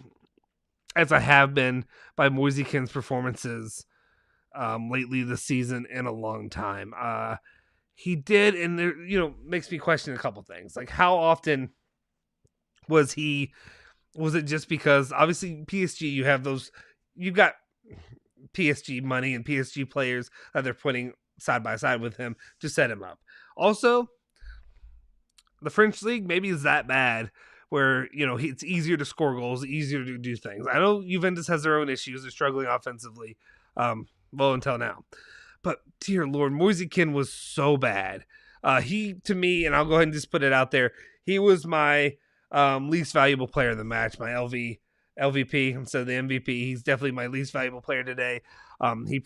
as I have been by Moise Kean's performances lately this season in a long time. He did, and there, makes me question a couple things. Like, how often was it just because obviously PSG, you've got PSG money and PSG players that they're putting side by side with him to set him up. Also, the French league maybe is that bad where, it's easier to score goals, easier to do things. I know Juventus has their own issues. They're struggling offensively. Well, until now. But, dear Lord, Moise Kean was so bad. He, to me, and I'll go ahead and just put it out there, he was my least valuable player of the match, my LVP instead of the MVP. He's definitely my least valuable player today. He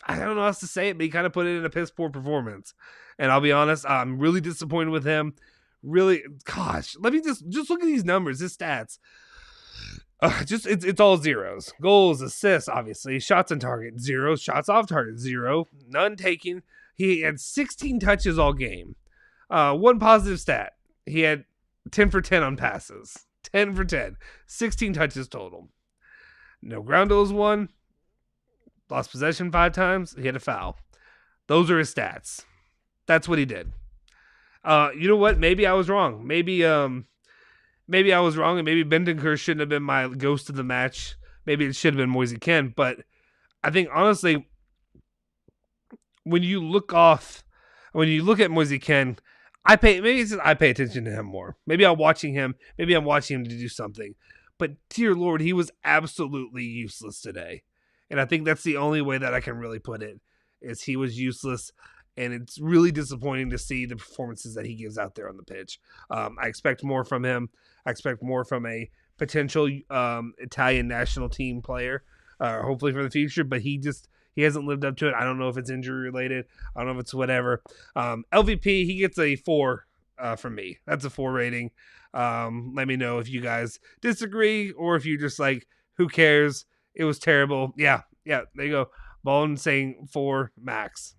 I don't know how else to say it, but he kind of put it in a piss poor performance. And I'll be honest, I'm really disappointed with him. Really, gosh, let me just look at these numbers, his stats. It's all zeros. Goals, assists, obviously. Shots on target, 0. Shots off target, 0. None taken. He had 16 touches all game. One positive stat. He had 10 for 10 on passes. 10 for 10. 16 touches total. No ground duels won. Lost possession 5 times. He had a foul. Those are his stats. That's what he did. You know what? Maybe I was wrong. Maybe I was wrong, and maybe Bentancur shouldn't have been my ghost of the match. Maybe it should have been Moise Kean. But I think, honestly, when you look at Moise Kean, I pay attention to him more. Maybe I'm watching him to do something. But, dear Lord, he was absolutely useless today. And I think that's the only way that I can really put it, is he was useless. And it's really disappointing to see the performances that he gives out there on the pitch. I expect more from him. I expect more from a potential Italian national team player, hopefully for the future. But he hasn't lived up to it. I don't know if it's injury related. I don't know if it's whatever. LVP, he gets a 4 from me. That's a 4 rating. Let me know if you guys disagree or if you just like, who cares? It was terrible. Yeah, there you go. Bone saying 4 max.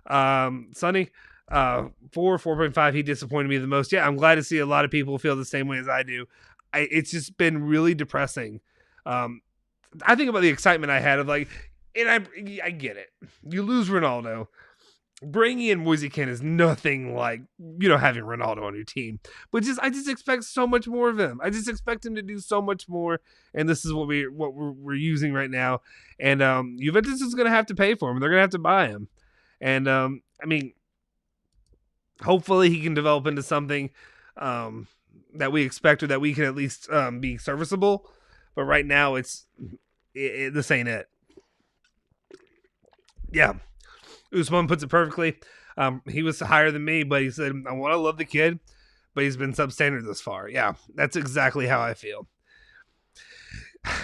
Sonny, 4.5. He disappointed me the most. Yeah, I'm glad to see a lot of people feel the same way as I do. It's just been really depressing. I think about the excitement I had of like, and I get it. You lose Ronaldo. Bringing in Moise Kean is nothing like, having Ronaldo on your team. But I just expect so much more of him. I just expect him to do so much more. And this is what we're using right now. And Juventus is going to have to pay for him. They're going to have to buy him. And hopefully he can develop into something that we expect, or that we can at least be serviceable. But right now, this ain't it. Yeah. Usman puts it perfectly. He was higher than me, but he said, I want to love the kid, but he's been substandard this far. Yeah, that's exactly how I feel.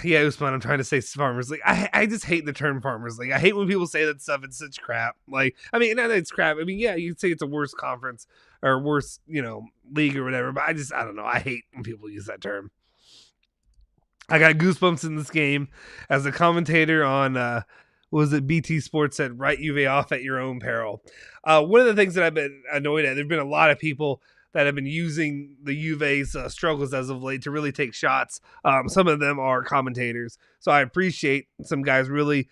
Yeah, Usman, I'm trying to say Farmers League. I just hate the term Farmers League. I hate when people say that stuff. It's such crap. Like, not that it's crap. Yeah, you could say it's a worse conference or worse, league or whatever, but I don't know. I hate when people use that term. I got goosebumps in this game as a commentator on, BT Sports said, write Juve off at your own peril. One of the things that I've been annoyed at, there've been a lot of people that have been using the Juve's struggles as of late to really take shots. Some of them are commentators. So I appreciate some guys really,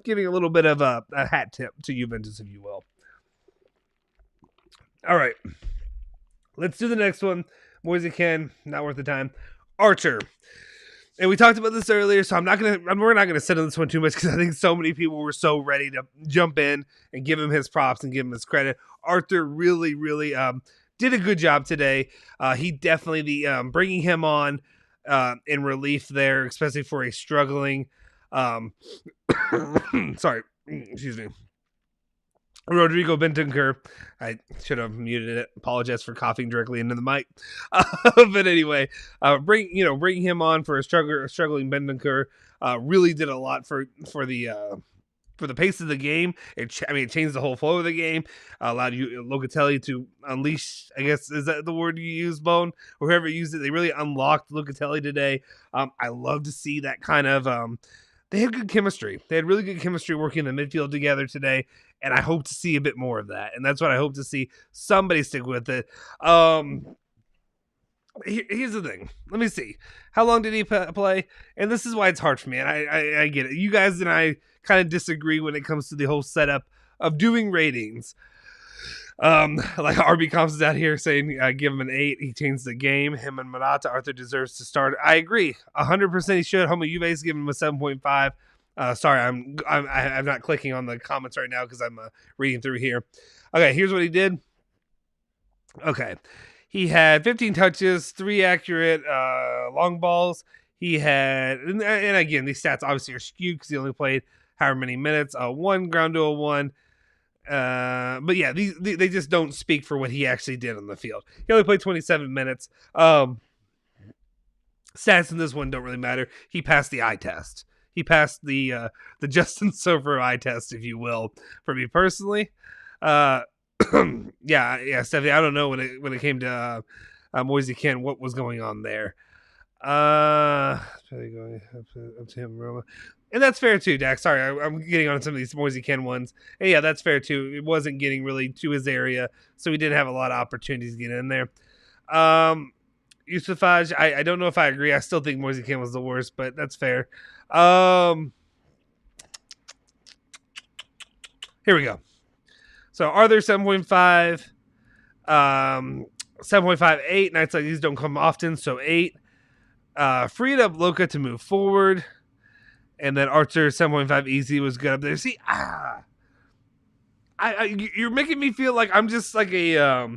giving a little bit of a hat tip to Juventus, if you will. All right. Let's do the next one. Moise Kean, not worth the time. Archer. And we talked about this earlier, so we're not gonna sit on this one too much because I think so many people were so ready to jump in and give him his props and give him his credit. Arthur really, really did a good job today. He definitely bringing him on in relief there, especially for a struggling Sorry, excuse me. Rodrigo Bentancur, I should have muted it. Apologize for coughing directly into the mic. But anyway, bring him on for a struggling Bentancur. Really did a lot for the pace of the game. It changed the whole flow of the game. Allowed Locatelli to unleash. I guess is that the word you use, Bone, or whoever used it. They really unlocked Locatelli today. I love to see that kind of. They had good chemistry. They had really good chemistry working in the midfield together today, and I hope to see a bit more of that. And that's what I hope to see. Somebody stick with it. Here's the thing. Let me see. How long did he play? And this is why it's hard for me. And I get it. You guys and I kind of disagree when it comes to the whole setup of doing ratings. Like RB Comps is out here saying, give him an 8. He changed the game. Him and Morata, Arthur deserves to start. I agree. 100% he should. Homo Juve's giving him a 7.5. Sorry, I'm not clicking on the comments right now because I'm reading through here. Okay, here's what he did. Okay. He had 15 touches, 3 accurate long balls. He had, and again, these stats obviously are skewed because he only played however many minutes. 1 ground duel, 1. But yeah, they just don't speak for what he actually did on the field. He only played 27 minutes. Stats in this one don't really matter. He passed the eye test. He passed the Justin Sofer eye test, if you will, for me personally. Yeah, Stephanie, I don't know when it came to Moise Kean, what was going on there. Going up to him, Roma. And that's fair too, Dak. Sorry, I'm getting on some of these Moise Kean ones. And yeah, that's fair too. It wasn't getting really to his area, so he didn't have a lot of opportunities to get in there. Yusufaj, I don't know if I agree. I still think Moise Kean was the worst, but that's fair. Here we go. So Arthur 7.5, 7.58. Nights like these don't come often, so 8. Freed up Loca to move forward. And then Archer 7.5 easy was good up there. See, you're making me feel like I'm just like a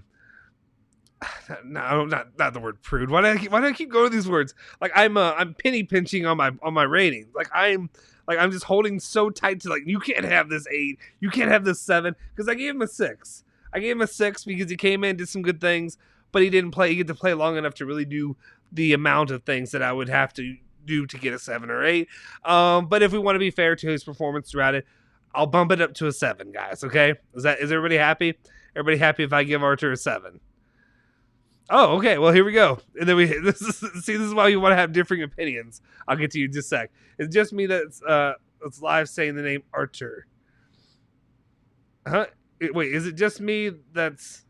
no, not the word prude. Why do I keep going to these words? Like I'm penny pinching on my ratings. Like I'm just holding so tight to like you can't have this 8, you can't have this 7 because I gave him a 6. I gave him a 6 because he came in, did some good things, but he didn't play. He get to play long enough to really do the amount of things that I would have to do to get a 7 or 8. But if we want to be fair to his performance throughout it, I'll bump it up to a 7, guys. Okay, is everybody happy? Everybody happy if I give Archer a 7? Oh, okay. Well, here we go. And then this is why you want to have differing opinions. I'll get to you in just a sec. It's just me that's live saying the name Archer. Huh? Wait, is it just me that's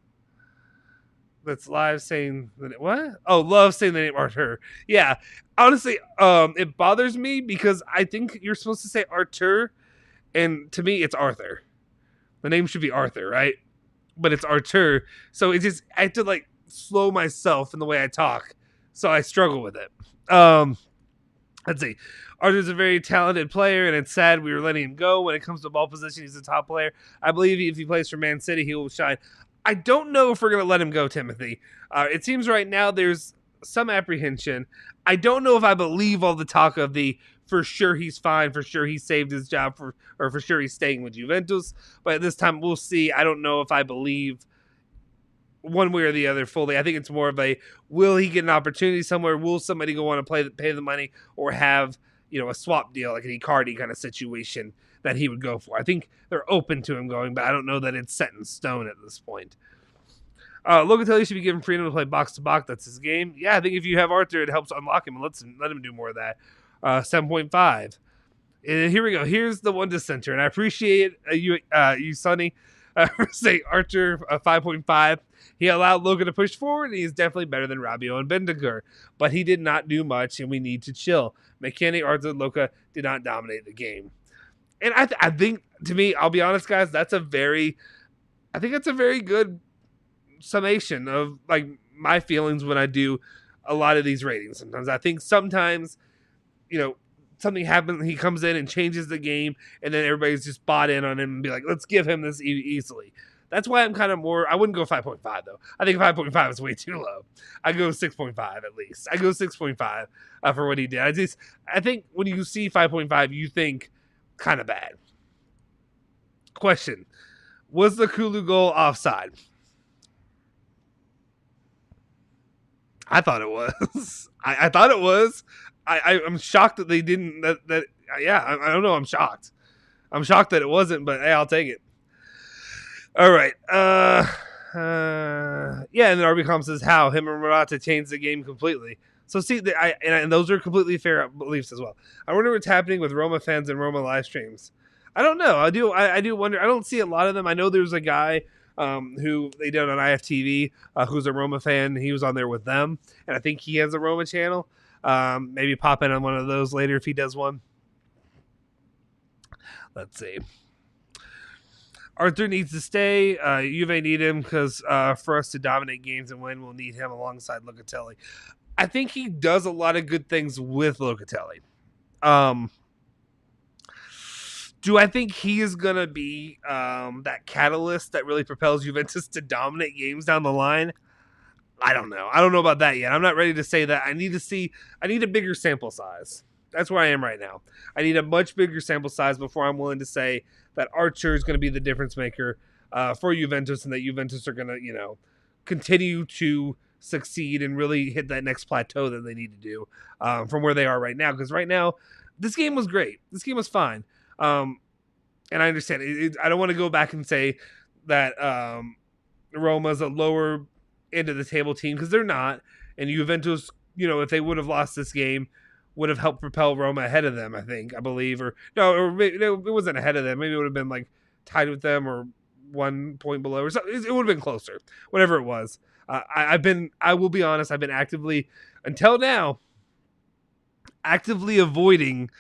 live saying the name? What? Oh, love saying the name Archer. Yeah. Honestly, it bothers me because I think you're supposed to say Archer, and to me, it's Arthur. The name should be Arthur, right? But it's Archer. So it just, I have to like slow myself in the way I talk. So I struggle with it. Let's see. Arthur's a very talented player, and it's sad we were letting him go. When it comes to ball position, he's a top player. I believe if he plays for Man City, he will shine. I don't know if we're going to let him go, Timothy. It seems right now there's some apprehension. I don't know if I believe all the talk of the for sure he's fine, for sure he saved his job, or for sure he's staying with Juventus. But at this time, we'll see. I don't know if I believe one way or the other fully. I think it's more of a, will he get an opportunity somewhere? Will somebody go on to pay the money, or have a swap deal like an Icardi kind of situation that he would go for? I think they're open to him going, but I don't know that it's set in stone at this point. Locatelli should be given freedom to play box to box. That's his game. Yeah, I think if you have Arthur, it helps unlock him and let him do more of that. 7.5. And here we go. Here's the one dissenter, and I appreciate you, Sonny, for saying Archer 5.5. He allowed Loca to push forward, and he's definitely better than Rabiot and Bentancur, but he did not do much, and we need to chill. McKennie, Arthur, Loca did not dominate the game. And I think, to me, I'll be honest, guys, that's a very good summation of like my feelings when I do a lot of these ratings. Sometimes I think sometimes something happens, he comes in and changes the game, and then everybody's just bought in on him and be like, let's give him this easily. That's why I'm kind of more. I wouldn't go 5.5 though. I think 5.5 is way too low. I go 6.5 at least. I go 6.5 for what he did. I think when you see 5.5, you think kind of bad. Question: was the Kulu goal offside? I thought it was. I thought it was. I'm shocked that they didn't. Yeah, I don't know. I'm shocked. I'm shocked that it wasn't, but hey, I'll take it. All right. Yeah, and then RB says how him and Morata changed the game completely. So see, and those are completely fair beliefs as well. I wonder what's happening with Roma fans and Roma live streams. I don't know. I do wonder. I don't see a lot of them. I know there's a guy who they did on IFTV who's a Roma fan. He was on there with them, and I think he has a Roma channel. Maybe pop in on one of those later if he does one. Let's see. Arthur needs to stay. Juve need him because for us to dominate games and win, we'll need him alongside Locatelli. I think he does a lot of good things with Locatelli. Do I think he is going to be that catalyst that really propels Juventus to dominate games down the line? I don't know. I don't know about that yet. I'm not ready to say that. I need a bigger sample size. That's where I am right now. I need a much bigger sample size before I'm willing to say that Archer is going to be the difference maker for Juventus and that Juventus are going to, continue to succeed and really hit that next plateau that they need to do from where they are right now. Because right now, this game was great. This game was fine. And I understand. I don't want to go back and say that Roma's a lower end of the table team because they're not. And Juventus, if they would have lost this game, would have helped propel Roma ahead of them, I believe. Or it wasn't ahead of them. Maybe it would have been like tied with them or 1 point below or something. It would have been closer, whatever it was. I will be honest, I've been until now, actively avoiding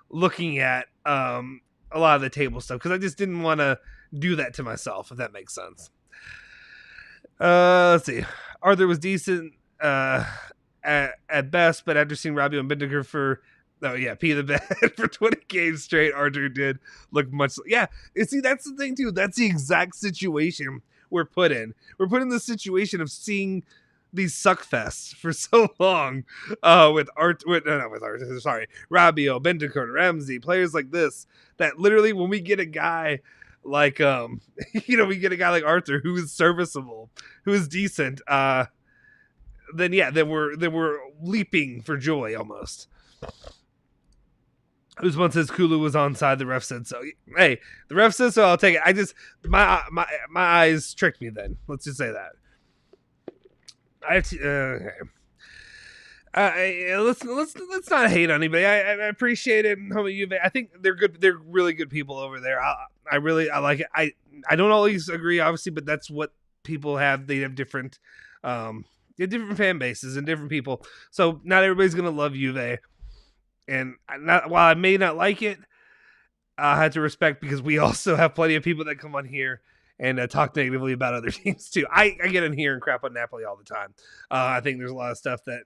looking at a lot of the table stuff because I just didn't want to do that to myself, if that makes sense. Let's see. Arthur was decent at best, but after seeing Rabiot and Bentancur pee the bed for 20 games straight, Arthur did look much. Yeah, you see, that's the thing too. That's the exact situation we're put in. We're put in the situation of seeing these suckfests for so long with Rabiot, Bentancur, Ramsey, players like this, that literally when we get a guy like we get a guy like Arthur who is serviceable, who is decent, then we're leaping for joy almost. Usman says Kulu was onside. The ref said so. Hey, the ref says so. I'll take it. My eyes tricked me. Then let's just say that. Let's not hate on anybody. I appreciate it. I think they're good. They're really good people over there. I like it. I don't always agree, obviously, but that's what people have. They have different different fan bases and different people. So not everybody's gonna love Juve. And while I may not like it, I have to respect because we also have plenty of people that come on here and talk negatively about other teams too. I get in here and crap on Napoli all the time. I think there's a lot of stuff that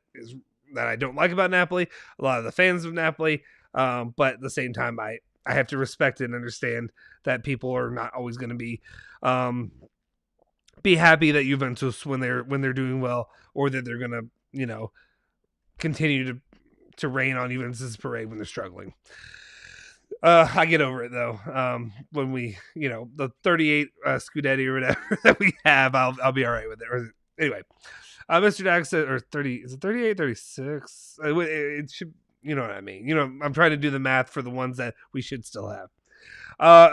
I don't like about Napoli, a lot of the fans of Napoli, but at the same time, I have to respect and understand that people are not always going to be happy that Juventus when they're doing well, or that they're going to continue to rain on Juventus' parade when they're struggling. I get over it though. When we, the 38 Scudetti or whatever that we have, I'll be all right with it. Anyway, Mr. Dax said, or 30, is it 38, 36? It should, you know what I mean? I'm trying to do the math for the ones that we should still have.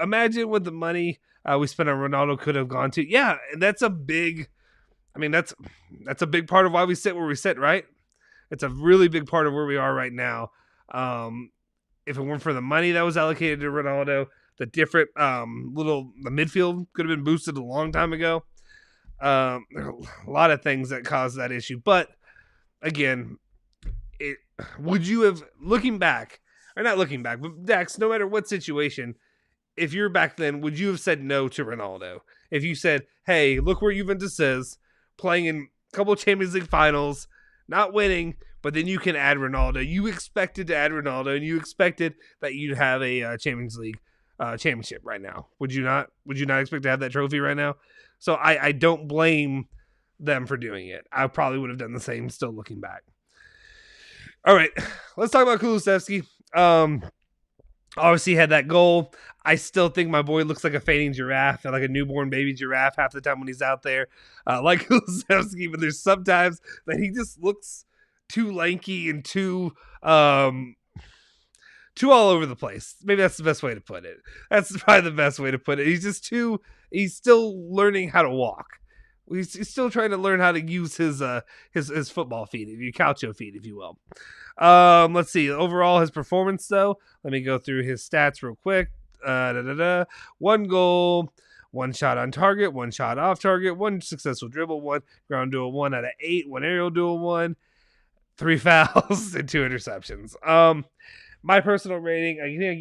Imagine what the money we spent on Ronaldo could have gone to. Yeah, that's a big part of why we sit where we sit, right? It's a really big part of where we are right now. If it weren't for the money that was allocated to Ronaldo, the different the midfield could have been boosted a long time ago. There are a lot of things that caused that issue. But again, would you have, not looking back, but Dax, no matter what situation, if you're back then, would you have said no to Ronaldo? If you said, hey, look where Juventus is, playing in a couple of Champions League finals, not winning, but then you can add Ronaldo. You expected to add Ronaldo, and you expected that you'd have a Champions League championship right now. Would you not? Would you not expect to have that trophy right now? So I don't blame them for doing it. I probably would have done the same still looking back. All right, let's talk about Kulusevski. Obviously had that goal. I still think my boy looks like a fainting giraffe, like a newborn baby giraffe half the time when he's out there. Like Kulusevski, but there's sometimes that he just looks too lanky and too all over the place. Maybe that's the best way to put it. That's probably the best way to put it. He's still learning how to walk. He's still trying to learn how to use his football feet, your calcio feet, if you will. Let's see. Overall, his performance, though. Let me go through his stats real quick. 1 goal, 1 shot on target, 1 shot off target, 1 successful dribble, 1 ground duel, 1 out of 8, 1 aerial duel, 1, 3 fouls, and 2 interceptions. My personal rating,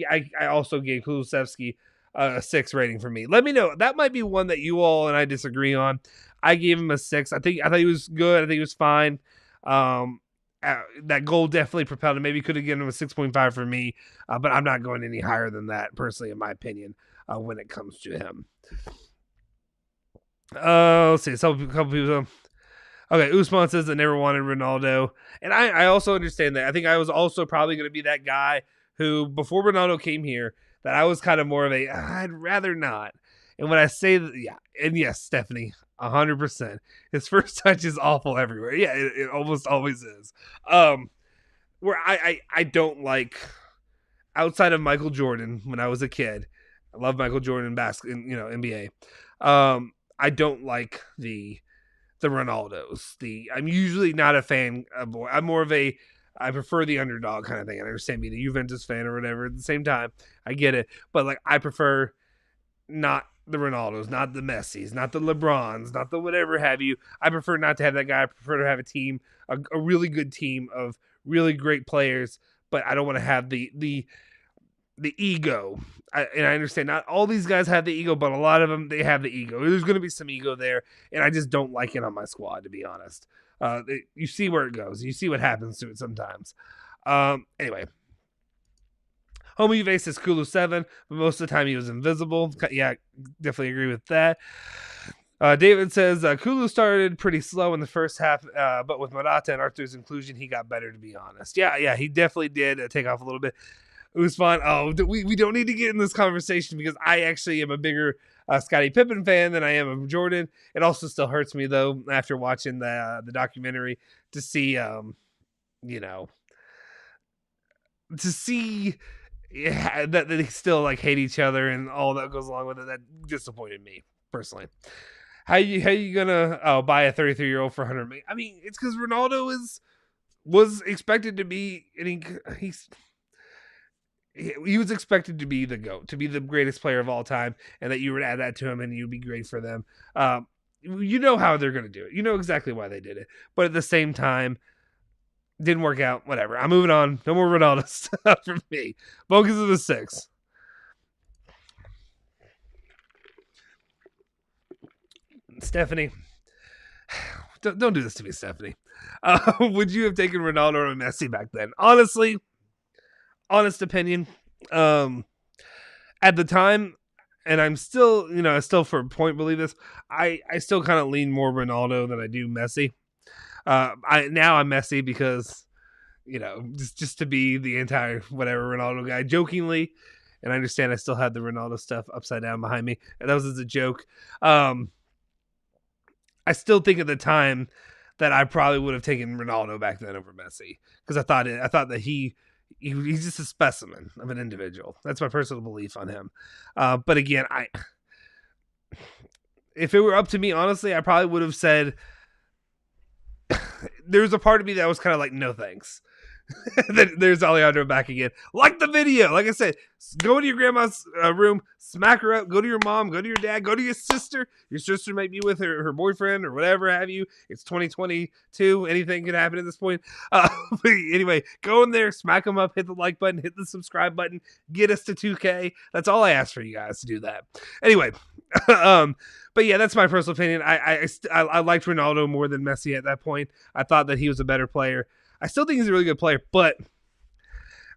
I also gave Kulusevski a 6 rating for me. Let me know. That might be one that you all and I disagree on. I gave him a 6. I thought he was good. I think he was fine. That goal definitely propelled him. Maybe could have given him a 6.5 for me, but I'm not going any higher than that, personally, in my opinion, when it comes to him. Let's see. A couple people. Okay, Usman says I never wanted Ronaldo. And I also understand that. I think I was also probably going to be that guy who, before Ronaldo came here, that I was kind of more of I'd rather not. And when I say that, yeah, and yes, Stephanie, 100%. His first touch is awful everywhere. Yeah, it almost always is. Where I don't like, outside of Michael Jordan when I was a kid, I love Michael Jordan NBA. I don't like the Ronaldos. I'm usually not a fan of. I'm more of I prefer the underdog kind of thing. I understand being a Juventus fan or whatever. At the same time, I get it, but like I prefer not the Ronaldos, not the Messis, not the LeBrons, not the whatever have you. I prefer not to have that guy. I prefer to have a team, a really good team of really great players. But I don't want to have the ego. And I understand not all these guys have the ego, but a lot of them, they have the ego. There's going to be some ego there, and I just don't like it on my squad, to be honest. You see where it goes. You see what happens to it sometimes. Anyway. Home Juve says Kulu 7, but most of the time he was invisible. Yeah, definitely agree with that. David says Kulu started pretty slow in the first half, but with Morata and Arthur's inclusion, he got better, to be honest. Yeah, he definitely did take off a little bit. It was fun. Oh, we don't need to get in this conversation because I actually am a bigger Scottie Pippen fan than I am of Jordan. It also still hurts me, though, after watching the documentary to see, that they still like hate each other and all that goes along with it. That disappointed me personally. How you gonna buy a 33-year-old for 100 million? I mean, it's because Ronaldo was expected to be, he was expected to be the GOAT, to be the greatest player of all time, and that you would add that to him and you'd be great for them. You know how they're gonna do it. You know exactly why they did it. But at the same time, didn't work out. Whatever. I'm moving on. No more Ronaldo stuff for me. Bogus is a 6. Stephanie, don't do this to me, Stephanie. Would you have taken Ronaldo or Messi back then? Honestly, honest opinion. At the time, and I'm still, I still for a point believe this. I still kind of lean more Ronaldo than I do Messi. I'm Messi because, just to be the entire whatever Ronaldo guy, jokingly, and I understand I still had the Ronaldo stuff upside down behind me, and that was as a joke. I still think at the time that I probably would have taken Ronaldo back then over Messi because I thought that he's just a specimen of an individual. That's my personal belief on him. But again, if it were up to me, honestly, I probably would have said. There's a part of me that was kind of like, no thanks. There's Alejandro back again. Like the video. Like I said, go to your grandma's room, smack her up, go to your mom, go to your dad, go to your sister. Your sister might be with her boyfriend or whatever have you. It's 2022. Anything can happen at this point. But anyway, go in there, smack them up, hit the like button, hit the subscribe button, get us to 2K. That's all I ask for you guys to do that. Anyway, but yeah, that's my personal opinion. I liked Ronaldo more than Messi at that point. I thought that he was a better player. I still think he's a really good player, but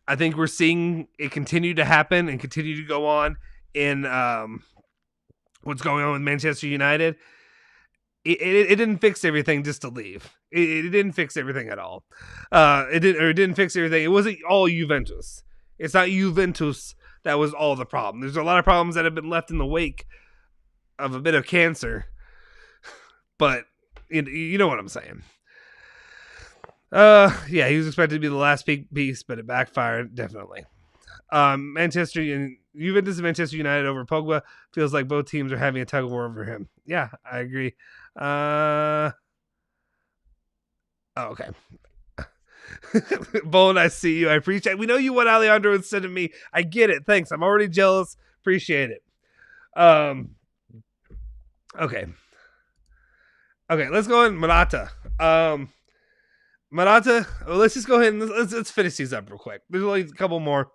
I think we're seeing it continue to happen and continue to go on in what's going on with Manchester United. It didn't fix everything just to leave. It didn't fix everything at all. It didn't fix everything. It wasn't all Juventus. It's not Juventus that was all the problem. There's a lot of problems that have been left in the wake of a bit of cancer. But you know what I'm saying. Yeah, he was expected to be the last big piece, but it backfired definitely. Juventus and Manchester United over Pogba feels like both teams are having a tug of war over him. Yeah, I agree. Okay. Bone, I see you. I appreciate it. We know you want Alejandro instead of me. I get it. Thanks. I'm already jealous. Appreciate it. Okay. Okay, let's go in Morata. Morata, well, let's just go ahead and let's finish these up real quick. There's only a couple more.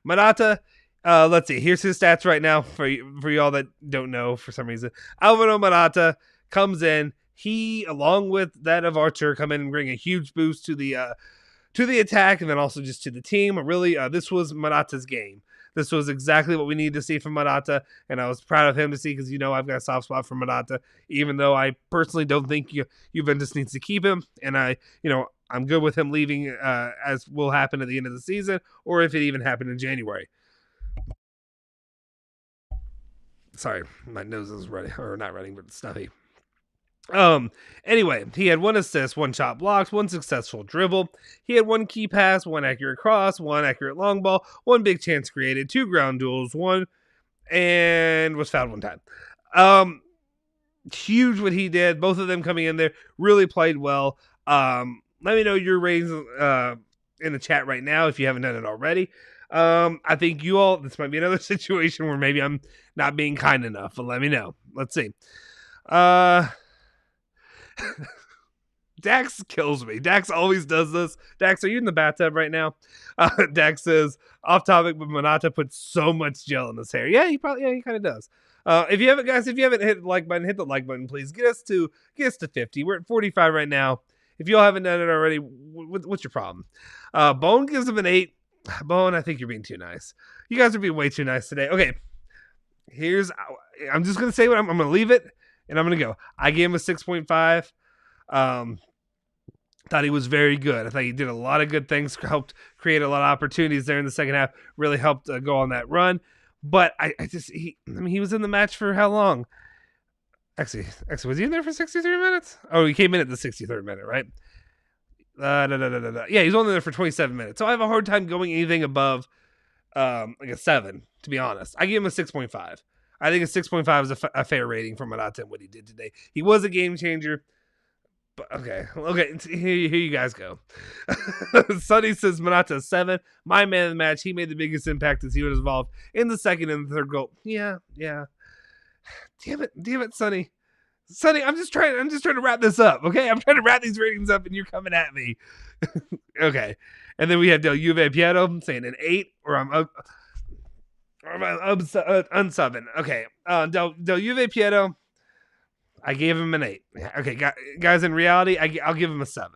Morata, let's see. Here's his stats right now for y'all that don't know for some reason. Alvaro Morata comes in. He, along with that of Archer, come in and bring a huge boost to the attack and then also just to the team. Really, this was Morata's game. This was exactly what we needed to see from Morata, and I was proud of him to see because, I've got a soft spot for Morata, even though I personally don't think Juventus needs to keep him, and I'm good with him leaving as will happen at the end of the season, or if it even happened in January. Sorry, my nose is running, or not running, but stuffy. Anyway, he had 1 assist, 1 shot blocked, 1 successful dribble. He had 1 key pass, 1 accurate cross, 1 accurate long ball, 1 big chance created, 2 ground duels, 1, and was fouled 1 time. Huge what he did. Both of them coming in there really played well. Let me know your ratings in the chat right now if you haven't done it already. I think you all, this might be another situation where maybe I'm not being kind enough, but let me know. Let's see. Dax kills me. Dax always does this. Dax, are you in the bathtub right now? Dax says, off topic, but Morata puts so much gel in his hair. Yeah, he kind of does. If you haven't hit the like button, hit the like button, please. Get us to 50. We're at 45 right now. If y'all haven't done it already, what's your problem? Bone gives him an 8. Bone, I think you're being too nice. You guys are being way too nice today. Okay, I'm just gonna say what I'm gonna leave it. And I'm going to go. I gave him a 6.5. Thought he was very good. I thought he did a lot of good things, helped create a lot of opportunities there in the second half, really helped go on that run. But he was in the match for how long? Actually, was he in there for 63 minutes? Oh, he came in at the 63rd minute, right? Yeah, he's only there for 27 minutes. So I have a hard time going anything above like a 7, to be honest. I give him a 6.5. I think a 6.5 is a fair rating for Morata and what he did today. He was a game changer. But okay. Here you guys go. Sonny says Morata 7. My man of the match. He made the biggest impact as he was involved in the second and the third goal. Yeah. Damn it, Sonny. Sonny, I'm just trying to wrap this up. Okay, I'm trying to wrap these ratings up, and you're coming at me. Okay, and then we have Del Juve Piero saying an 8, or I'm unsubbing. Okay. Del Juve Piero, I gave him an 8. Okay, guys, in reality, I'll give him a 7.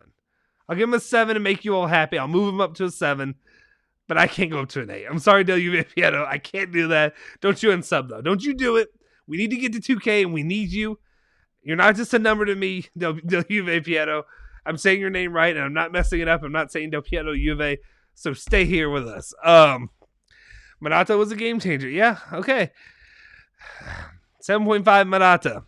I'll give him a 7 to make you all happy. I'll move him up to a 7, but I can't go up to an 8. I'm sorry, Del Juve Piero. I can't do that. Don't you unsub, though. Don't you do it. We need to get to 2K, and we need you. You're not just a number to me, Del Juve Piero. I'm saying your name right, and I'm not messing it up. I'm not saying Del Piero Juve, so stay here with us. Morata was a game changer. Yeah, okay. 7.5 Morata.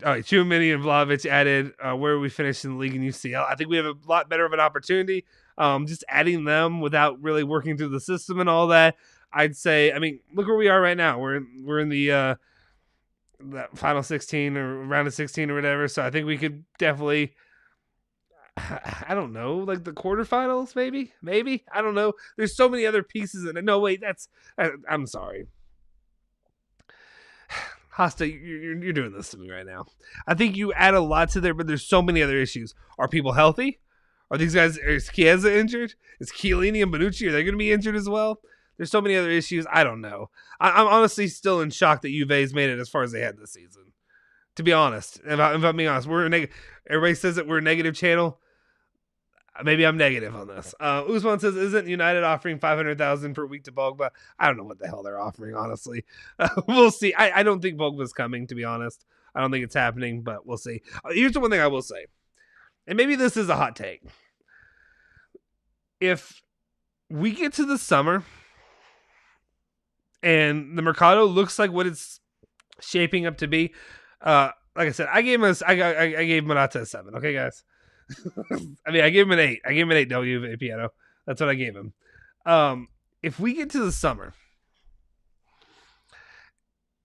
All right, Tchouaméni and Vlahovic added where we finished in the league in UCL. I think we have a lot better of an opportunity. Just adding them without really working through the system and all that. I'd say, look where we are right now. We're in the final 16 or round of 16 or whatever. So I think we could definitely, I don't know, like the quarterfinals, maybe. I don't know. There's so many other pieces in it. No, wait, I'm sorry. Hosta, you're doing this to me right now. I think you add a lot to there, but there's so many other issues. Are people healthy? Are these guys, is Chiesa injured? Is Chiellini and Bonucci, are they going to be injured as well? There's so many other issues. I don't know. I'm honestly still in shock that Juve's made it as far as they had this season. To be honest, if I'm being honest, everybody says that we're a negative channel. Maybe I'm negative on this. Usman says, isn't United offering $500,000 per week to Pogba? I don't know what the hell they're offering, honestly. We'll see. I don't think Pogba's coming, to be honest. I don't think it's happening, but we'll see. Here's the one thing I will say, and maybe this is a hot take. If we get to the summer and the Mercado looks like what it's shaping up to be, like I said, I gave Morata a 7. Okay, guys. I mean, I gave him an 8. I gave him an 8 W piano. That's what I gave him. If we get to the summer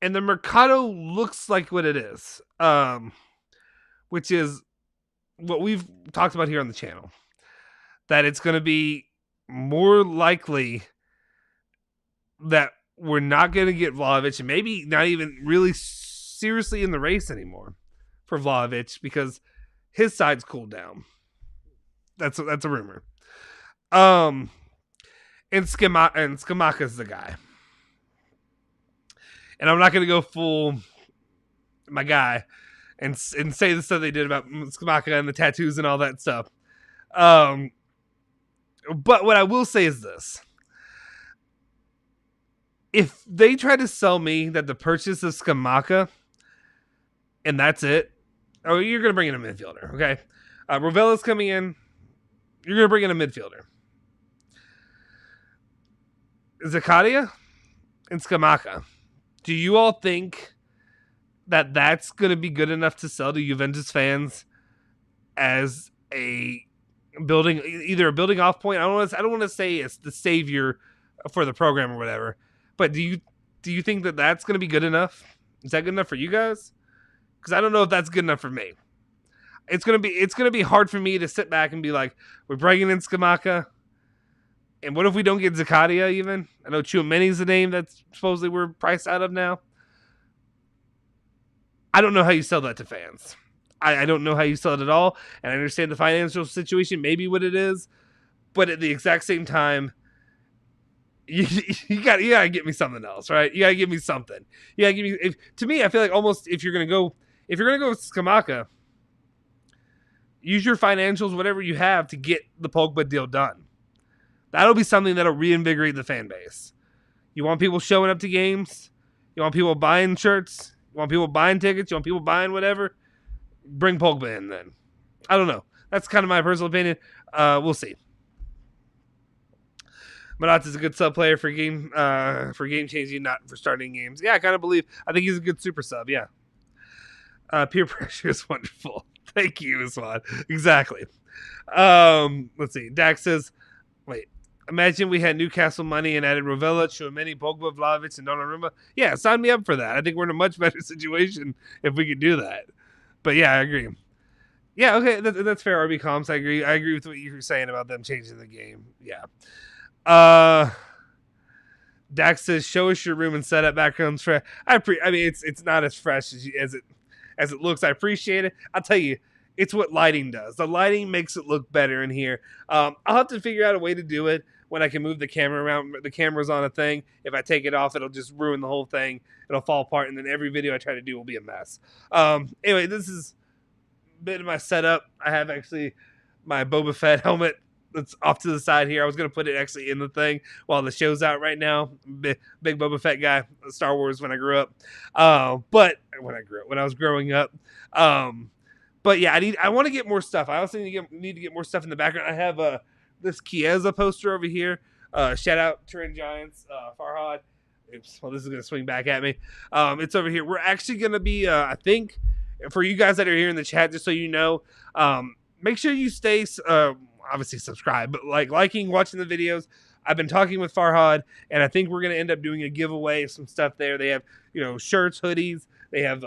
and the Mercado looks like what it is, which is what we've talked about here on the channel, that it's going to be more likely that we're not going to get Vlahovic, and maybe not even really seriously in the race anymore for Vlahovic because his side's cooled down. That's a rumor. And Scamacca's the guy. And I'm not going to go full my guy and say the stuff they did about Scamacca and the tattoos and all that stuff. But what I will say is this. If they try to sell me that the purchase of Scamacca and that's it, oh, you're going to bring in a midfielder, okay? Ravella's coming in. You're going to bring in a midfielder. Zakaria and Scamacca. Do you all think that that's going to be good enough to sell to Juventus fans as a building, either a building off point? I don't want to say it's the savior for the program or whatever, but do you think that that's going to be good enough? Is that good enough for you guys? Because I don't know if that's good enough for me. It's gonna be hard for me to sit back and be like, we're bringing in Scamacca, and what if we don't get Zakaria even? I know Tchouameni's the name that's supposedly we're priced out of now. I don't know how you sell that to fans. I don't know how you sell it at all, and I understand the financial situation may be what it is, but at the exact same time, you gotta give me something else, right? You gotta give me something. You gotta give me. To me, I feel like almost if you're gonna go with Scamacca, use your financials, whatever you have, to get the Pogba deal done. That'll be something that'll reinvigorate the fan base. You want people showing up to games? You want people buying shirts? You want people buying tickets? You want people buying whatever? Bring Pogba in then. I don't know. That's kind of my personal opinion. We'll see. Morata's a good sub player for game changing, not for starting games. Yeah, I kind of believe. I think he's a good super sub. Yeah. Peer pressure is wonderful. Thank you, Usman. Exactly. Let's see. Dax says, wait. Imagine we had Newcastle money and added Rovella, Tchouameni, Pogba, Vlahovic, and Donnarumma. Yeah, sign me up for that. I think we're in a much better situation if we could do that. But yeah, I agree. Yeah, okay, that's fair, RB Comps. I agree with what you were saying about them changing the game. Yeah. Dax says, show us your room and setup backgrounds fresh. I mean, it's not as fresh as it looks. I appreciate it. I'll tell you, it's what lighting does. The lighting makes it look better in here. I'll have to figure out a way to do it when I can move the camera around. The camera's on a thing. If I take it off, it'll just ruin the whole thing. It'll fall apart, and then every video I try to do will be a mess. Anyway, this is a bit of my setup. I have actually my Boba Fett helmet that's off to the side here. I was going to put it actually in the thing while the show's out right now. Big Boba Fett guy, Star Wars when I grew up. When I was growing up. But yeah, I want to get more stuff. I also need to get more stuff in the background. I have this Chiesa poster over here. Shout out Turin Giants, Farhad. Oops, well, this is going to swing back at me. It's over here. We're actually going to be, I think, for you guys that are here in the chat, just so you know, make sure you stay, obviously subscribe, but liking, watching the videos. I've been talking with Farhad, and I think we're going to end up doing a giveaway of some stuff there. They have, shirts, hoodies. They have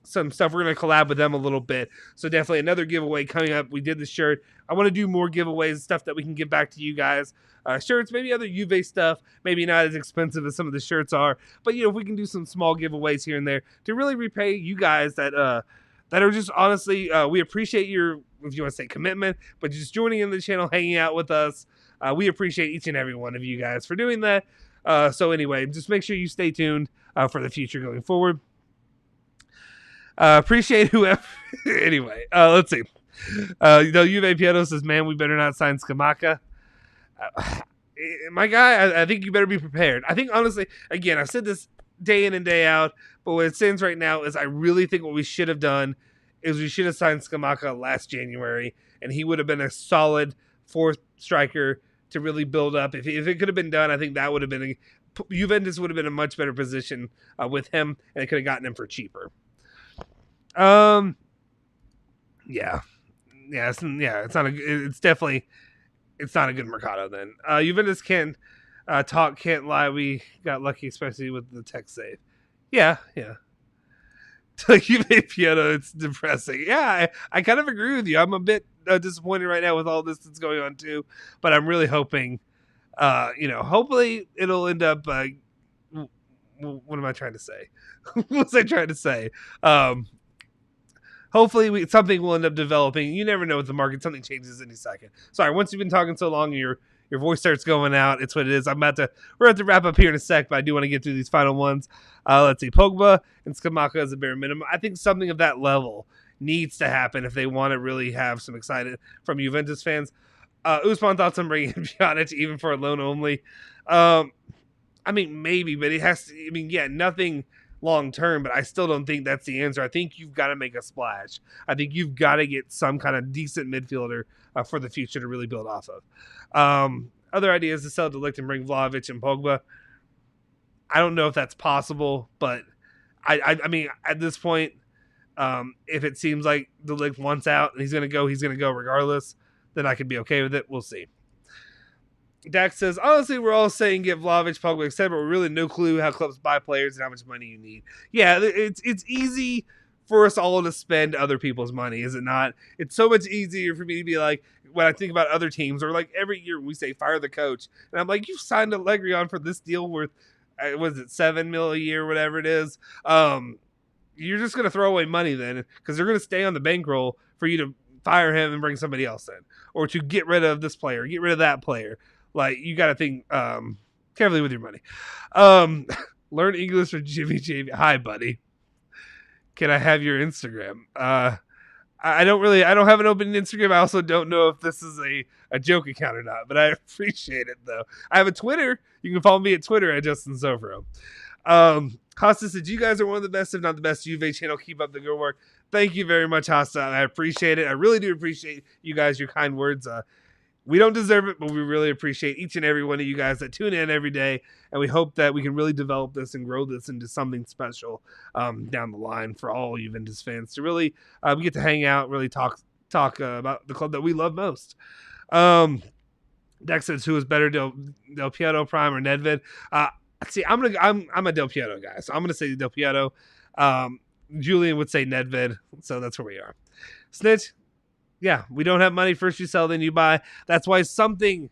some stuff. We're going to collab with them a little bit. So definitely another giveaway coming up. We did the shirt. I want to do more giveaways, stuff that we can give back to you guys. Shirts, maybe other Juve stuff, maybe not as expensive as some of the shirts are. But, if we can do some small giveaways here and there to really repay you guys that are just honestly, we appreciate your, if you want to say commitment, but just joining in the channel, hanging out with us. We appreciate each and every one of you guys for doing that. So anyway, just make sure you stay tuned for the future going forward. Appreciate whoever. Anyway, let's see. Juve Pietro says, man, we better not sign Scamacca. My guy, I think you better be prepared. I think, honestly, again, I've said this day in and day out, but what it stands right now is I really think what we should have done is we should have signed Scamacca last January, and he would have been a solid fourth striker to really build up. If it could have been done, I think that would have been Juventus would have been in a much better position with him, and they could have gotten him for cheaper. It's not a good Mercado then. Juventus can't lie. We got lucky, especially with the tech save. Yeah. Like Juve Pietro, it's depressing. Yeah, I kind of agree with you. I'm a bit disappointed right now with all this that's going on too, but I'm really hoping, hopefully it'll end up. What am I trying to say? What was I trying to say? Hopefully something will end up developing. You never know with the market. Something changes any second. Sorry, once you've been talking so long, your voice starts going out. It's what it is. We're about to wrap up here in a sec, but I do want to get through these final ones. Let's see. Pogba and Scamacca as a bare minimum. I think something of that level needs to happen if they want to really have some excitement from Juventus fans. Usman thoughts on bringing in Pjanic even for a loan only. Maybe, but it has to. Nothing long term, but I still don't think that's the answer. I think you've got to make a splash. I think you've got to get some kind of decent midfielder for the future to really build off of. Other ideas to sell to Ligt and bring Vlahovic and Pogba. I don't know if that's possible, but I mean, at this point, if it seems like the Ligt wants out and he's going to go regardless, then I could be okay with it. We'll see. Dax says, honestly, we're all saying get Vlahovic, Pogba, etc., but we're really no clue how clubs buy players and how much money you need. Yeah, it's easy for us all to spend other people's money, is it not? It's so much easier for me to be like, when I think about other teams, or like every year we say fire the coach, and I'm like, you signed Allegri on for this deal worth, was it $7 million a year, whatever it is. You're just going to throw away money then, because they're going to stay on the bankroll for you to fire him and bring somebody else in, or to get rid of this player, get rid of that player. Like, you got to think carefully with your money. Learn English for Jimmy Jamie. Hi, buddy. Can I have your Instagram? I don't have an open Instagram. I also don't know if this is a joke account or not, but I appreciate it, though. I have a Twitter. You can follow me at Twitter at Justin Sofro. Hasta said, you guys are one of the best, if not the best, Juve channel. Keep up the good work. Thank you very much, Hasta. I appreciate it. I really do appreciate you guys, your kind words. We don't deserve it, but we really appreciate each and every one of you guys that tune in every day, and we hope that we can really develop this and grow this into something special down the line for all Juventus fans to really get to hang out, really talk about the club that we love most. Dex says, who is better, Del Piero Prime or Nedved? See, I'm a Del Piero guy, so I'm gonna say Del Piero. Julian would say Nedved, so that's where we are. Snitch. Yeah, we don't have money. First you sell, then you buy. That's why something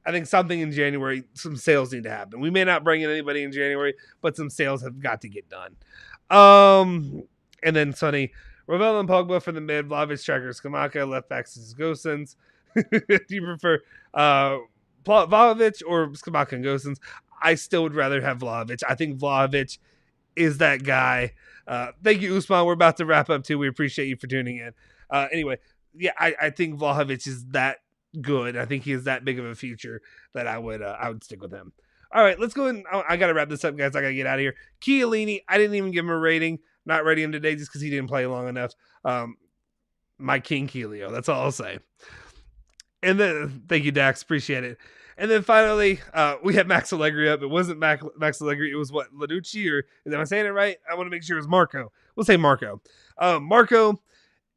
in January, some sales need to happen. We may not bring in anybody in January, but some sales have got to get done. And then Sonny, Ravel and Pogba for the mid, Vlahovic, striker, Scamacca, left backs, Gosens. Do you prefer Vlahovic or Scamacca and Gosens? I still would rather have Vlahovic. I think Vlahovic is that guy. Thank you, Usman. We're about to wrap up too. We appreciate you for tuning in. Anyway. Yeah, I think Vlahovic is that good. I think he is that big of a future that I would stick with him. All right, let's go in. I got to wrap this up, guys. I got to get out of here. Chiellini, I didn't even give him a rating. Not rating him today just because he didn't play long enough. My King Keelio. That's all I'll say. And then, thank you, Dax. Appreciate it. And then finally, we had Max Allegri up. It wasn't Max Allegri. It was what, Lanucci? Or am I saying it right? I want to make sure it was Marco. We'll say Marco. Marco,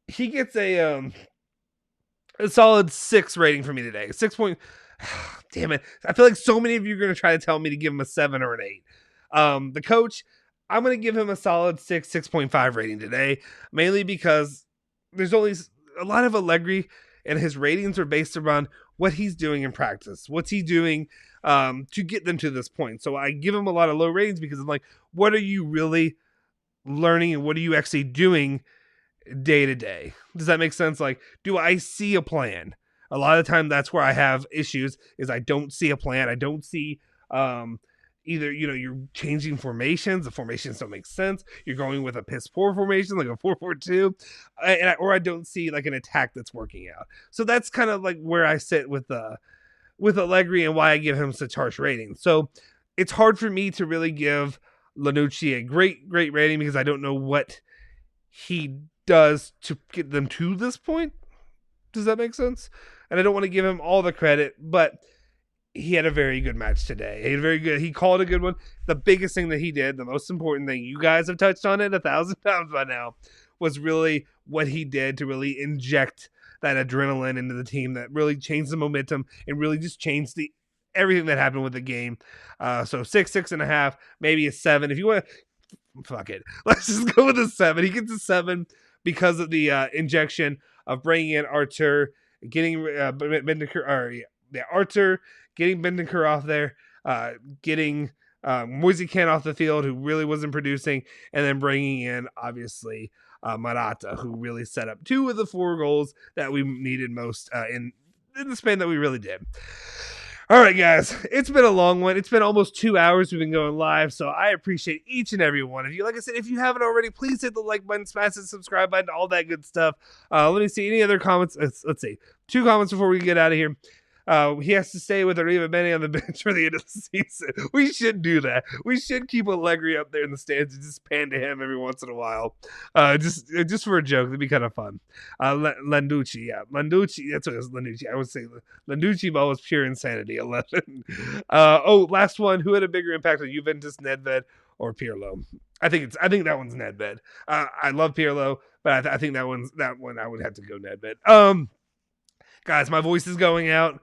he gets a solid 6 rating for me today. 6 point. Damn it. I feel like so many of you are going to try to tell me to give him a 7 or an 8. The coach, I'm going to give him a solid 6.5 rating today, mainly because there's only a lot of Allegri, and his ratings are based around what he's doing in practice. What's he doing to get them to this point? So I give him a lot of low ratings because I'm like, what are you really learning and what are you actually doing day to day? Does that make sense? Like, do I see a plan? A lot of the time that's where I have issues, is I don't see a plan. I don't see either, you're changing formations. The formations don't make sense. You're going with a piss poor formation, like a 4-4-2, or I don't see like an attack that's working out. So that's kind of like where I sit with Allegri and why I give him such harsh ratings. So it's hard for me to really give Lanucci a great rating because I don't know what he does to get them to this point. Does that make sense? And I don't want to give him all the credit, but he had a very good match today. He called a good one. The biggest thing that he did, the most important thing, you guys have touched on it 1,000 times by now, was really what he did to really inject that adrenaline into the team that really changed the momentum and really just changed everything that happened with the game. So 6.5, maybe a 7. If you want to, fuck it. Let's just go with a 7. He gets a 7 because of the injection of bringing in Artur, getting Artur, getting Bentancur off there, getting Moise Kean off the field, who really wasn't producing, and then bringing in, obviously, Morata, who really set up 2 of the 4 goals that we needed most in the span that we really did. All right, guys, it's been a long one. It's been almost 2 hours we've been going live, so I appreciate each and every one of you. Like I said, if you haven't already, please hit the like button, smash the subscribe button, all that good stuff. Let me see any other comments. Let's see. 2 comments before we get out of here. He has to stay with Arriva Bene on the bench for the end of the season. We should do that. We should keep Allegri up there in the stands and just pan to him every once in a while. Just for a joke. That'd be kind of fun. Landucci, yeah. Landucci, that's what it was, Landucci. I would say Landucci ball was pure insanity, 11. Last one. Who had a bigger impact on Juventus, Nedved or Pirlo? I think that one's Nedved. I love Pirlo, but I think that one I would have to go Nedved. Guys, my voice is going out.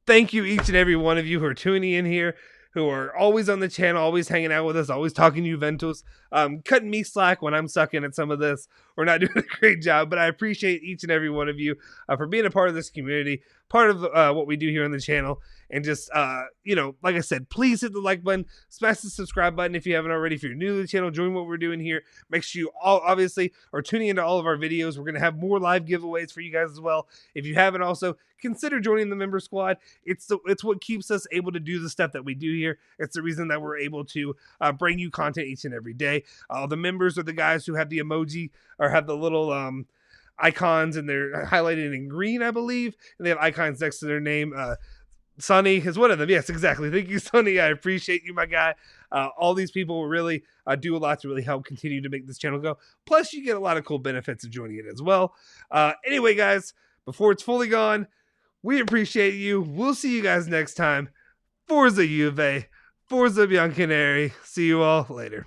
Thank you, each and every one of you who are tuning in here, who are always on the channel, always hanging out with us, always talking Juventus, cutting me slack when I'm sucking at some of this. We're not doing a great job, but I appreciate each and every one of you for being a part of this community, part of what we do here on the channel. And just, like I said, please hit the like button, smash the subscribe button if you haven't already. If you're new to the channel, join what we're doing here. Make sure you all, obviously, are tuning into all of our videos. We're going to have more live giveaways for you guys as well. If you haven't also, consider joining the member squad. It's what keeps us able to do the stuff that we do here. It's the reason that we're able to bring you content each and every day. The members are the guys who have the emoji or have the little icons, and they're highlighted in green, I believe. And they have icons next to their name. Sonny is one of them. Yes, exactly. Thank you, Sonny. I appreciate you, my guy. All these people really do a lot to really help continue to make this channel go. Plus, you get a lot of cool benefits of joining it as well. Anyway, guys, before it's fully gone, we appreciate you. We'll see you guys next time. Forza Juve. Forza Bianconeri. See you all later.